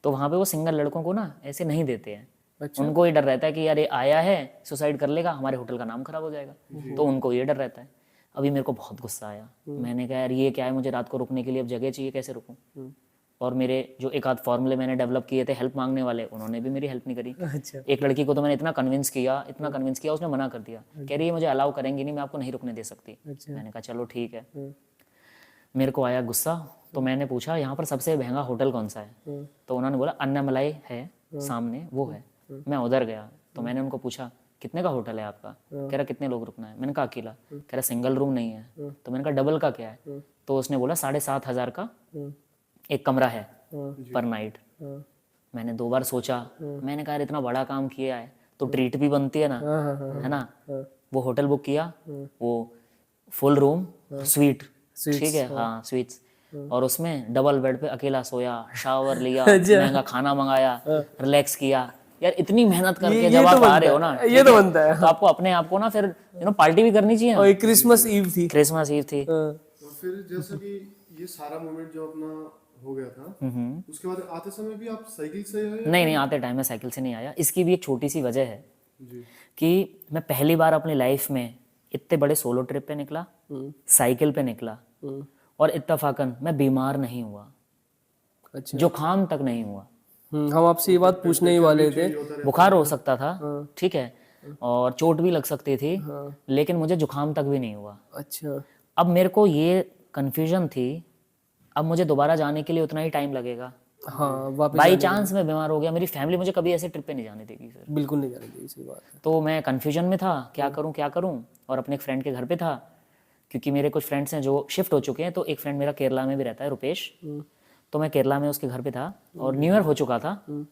तो वहाँ पे वो सिंगल लड़कों को ना ऐसे नहीं देते हैं। उनको ये डर रहता है कि यार ये आया है सुसाइड कर लेगा, हमारे होटल का नाम खराब हो जाएगा, तो उनको ये डर रहता है। अभी मेरे को बहुत गुस्सा आया, मैंने कहा यार ये क्या है, मुझे रात को रुकने के लिए अब जगह चाहिए, कैसे रुकूं। और मेरे जो एक आध फॉर्मूले मैंने डेवलप किए थे हेल्प मांगने वाले, उन्होंने भी मेरी हेल्प नहीं करी। अच्छा। एक लड़की को तो मैंने इतना कन्विंस किया, उसने मना कर दिया, कह रही है मुझे अलाउ करेंगी नहीं, मैं आपको नहीं रुकने दे सकती। मैंने कहा चलो ठीक है। मेरे को आया गुस्सा, तो मैंने पूछा यहाँ पर सबसे महंगा होटल कौन सा है, तो उन्होंने बोला अन्नामलाई है सामने, वो है। मैं उधर गया, तो मैंने उनको पूछा कितने का होटल है आपका, कह रहा कितने लोग रुकना है। मैंने कहा अकेला, कह रहा सिंगल रूम नहीं है। तो मैंने कहा डबल का क्या है, तो उसने बोला 7,500 का एक कमरा है पर नाइट। मैंने 2 बार सोचा, मैंने कहा इतना बड़ा काम किया है तो ट्रीट भी बनती है ना, है ना। वो होटल बुक किया, वो फुल रूम स्वीट, ठीक है, हाँ स्वीट्स, और उसमें डबल बेड पे अकेला सोया, शावर लिया, महंगा खाना मंगाया, रिलैक्स किया। यार इतनी मेहनत करके जब आप आ रहे हो ना, ये तो बनता है। तो आपको अपने आप को ना फिर पार्टी भी करनी चाहिए। और क्रिसमस ईव थी। क्रिसमस ईव थी। तो फिर जैसा कि ये सारा मोमेंट जो अपना हो गया था, उसके बाद आते समय भी आप साइकिल से आए? नहीं, आते टाइम में साइकिल से नहीं आया। इसकी भी एक छोटी सी वजह है जी। कि मैं पहली बार अपनी लाइफ में इतने बड़े सोलो ट्रिप पे निकला, साइकिल पे निकला, और इत्तफाकन मैं बीमार नहीं हुआ, अच्छा। जुकाम तक नहीं हुआ। हम आपसे ये बात पूछने ही वाले थे। बुखार हो सकता था, ठीक है, और चोट भी लग सकती थी, लेकिन मुझे जुकाम तक भी नहीं हुआ। अच्छा। अब मेरे को ये कन्फ्यूजन थी, अब मुझे दोबारा जाने के लिए उतना ही टाइम लगेगा। हाँ, वापस बाई चांस मैं बीमार हो गया, मेरी फैमिली मुझे कभी ऐसे ट्रिप पे नहीं जाने देगी सर, बिल्कुल नहीं जाने देगी, सही बात है। तो मैं कन्फ्यूजन में था, क्या करूं, और अपने एक फ्रेंड के घर पे था, क्योंकि मेरे कुछ फ्रेंड्स हैं जो शिफ्ट हो चुके हैं। तो एक फ्रेंड मेरा केरला में भी रहता है, रुपेश, तो मैं केरला में उसके घर पे था, और न्यू ईयर हो चुका था।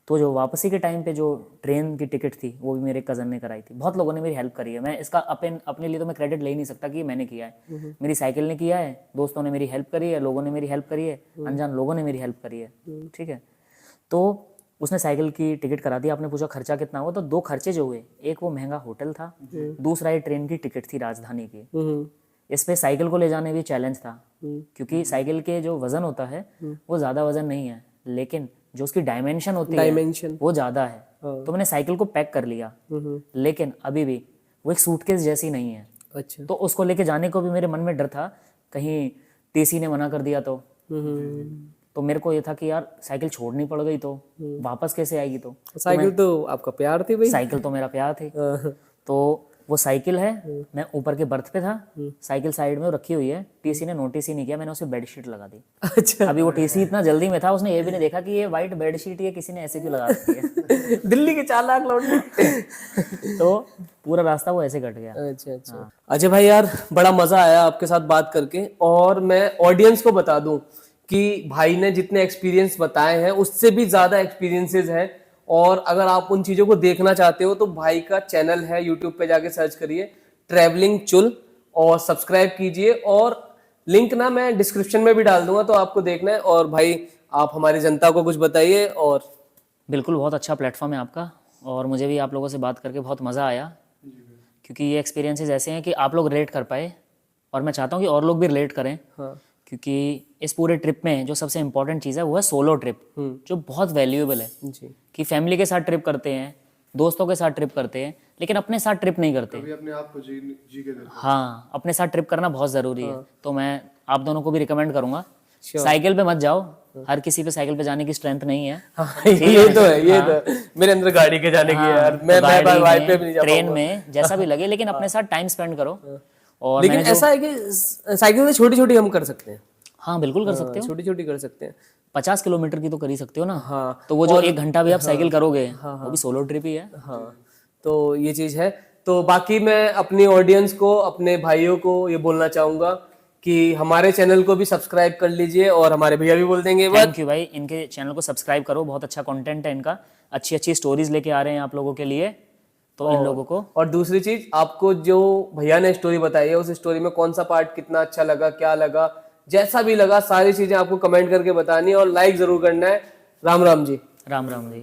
तो जो वापसी के टाइम पे जो ट्रेन की टिकट थी वो भी मेरे कज़न ने कराई थी। बहुत लोगों ने मेरी हेल्प करी है, मैं इसका अपने लिए तो मैं क्रेडिट ले ही नहीं सकता कि मैंने किया है। मेरी साइकिल ने किया है, दोस्तों ने मेरी हेल्प करी है, लोगों ने मेरी हेल्प करी है, अनजान लोगों ने मेरी हेल्प करी है, ठीक है। तो उसने साइकिल की टिकट करा दी। आपने पूछा खर्चा कितना हुआ, तो 2 खर्चे जो हुए, एक वो महंगा होटल था, दूसरा ये ट्रेन की टिकट थी राजधानी की। इस पे साइकिल को ले जाने भी चैलेंज था, क्योंकि साइकिल के जो वजन होता है वो ज़्यादा वजन नहीं है, लेकिन जो उसकी डायमेंशन होती है वो ज़्यादा है। तो मैंने साइकिल को पैक कर लिया, लेकिन अभी भी वो एक सूटकेस जैसी नहीं है। अच्छा। तो उसको लेके जाने को भी मेरे मन में डर था, कहीं टीसी ने मना कर दिया तो मेरे को ये था कि यार साइकिल छोड़नी पड़ गई तो वापस कैसे आएगी। तो साइकिल तो आपका प्यार थी भाई। साइकिल तो मेरा प्यार थी। तो वो साइकिल है, मैं ऊपर के बर्थ पे था, साइकिल साइड में रखी हुई है, टीसी ने नोटिस ही नहीं किया, मैंने उसे बेडशीट लगा दी। अच्छा। अभी वो टीसी इतना जल्दी में था, उसने ये भी नहीं देखा कि ये वाइट बेडशीट ये किसी ने ऐसे क्यों लगा रखी है। दिल्ली के 4 लाख लौट गए। तो पूरा रास्ता वो ऐसे कट गया। अच्छा। अजय भाई यार बड़ा मजा आया आपके साथ बात करके, और मैं ऑडियंस को बता दूं कि भाई ने जितने एक्सपीरियंस बताए हैं उससे भी ज्यादा एक्सपीरियंसेस हैं। और अगर आप उन चीजों को देखना चाहते हो तो भाई का चैनल है, यूट्यूब पे जाके सर्च करिए ट्रैवलिंग चुल और सब्सक्राइब कीजिए, और लिंक ना मैं डिस्क्रिप्शन में भी डाल दूंगा, तो आपको देखना है। और भाई आप हमारी जनता को कुछ बताइए। और बिल्कुल, बहुत अच्छा प्लेटफॉर्म है आपका, और मुझे भी आप लोगों से बात करके बहुत मज़ा आया, क्योंकि ये एक्सपीरियंसेस ऐसे हैं कि आप लोग रिलेट कर पाए, और मैं चाहता हूँ कि और लोग भी रिलेट करें। हाँ। क्योंकि इस पूरे ट्रिप में जो सबसे इम्पोर्टेंट चीज़ है वो है सोलो ट्रिप, जो बहुत वैल्यूएबल है। जी। कि फैमिली के साथ ट्रिप करते हैं, दोस्तों के साथ ट्रिप करते हैं, लेकिन अपने साथ ट्रिप नहीं करते। कभी अपने आप को जी के करते हाँ, अपने साथ ट्रिप करना बहुत ज़रूरी है। तो मैं आप दोनों को भी रिकमेंड करूंगा, साइकिल पे मत जाओ, हर किसी पे साइकिल पे जाने की स्ट्रेंथ नहीं है। हाँ, ये तो है, ये तो है। मेरे अंदर गाड़ी के जाने की है यार, मैं गाड़ी बाइक पे भी में, नहीं जा ट्रेन पाऊंगा। में, जैसा भी लगे, लेकिन अपने साथ टाइम स्पेंड करो। और लेकिन मैंने जो ऐसा है कि साइकिल से छोटी छोटी हम कर सकते हैं, हाँ बिल्कुल कर सकते हो, छोटी छोटी कर सकते हैं। 50 किलोमीटर की तो कर ही सकते हो ना। हाँ, तो वो जो 1 घंटा भी आप साइकिल करोगे, वो भी सोलो ट्रिप ही है। हाँ, तो ये चीज है। तो बाकी मैं अपनी ऑडियंस को, अपने भाइयों को ये बोलना चाहूंगा कि हमारे चैनल को भी सब्सक्राइब कर लीजिए, और हमारे भैया भी बोल देंगे बस। थैंक यू भाई, इनके चैनल को सब्सक्राइब करो, बहुत अच्छा कंटेंट है इनका, अच्छी अच्छी स्टोरीज लेके आ रहे हैं आप लोगों के लिए, तो इन लोगों को। और दूसरी चीज, आपको जो भैया ने स्टोरी बताई है, उस स्टोरी में कौन सा पार्ट कितना अच्छा लगा, क्या लगा, जैसा भी लगा, सारी चीजें आपको कमेंट करके बतानी है, और लाइक जरूर करना है। राम राम जी। राम राम जी।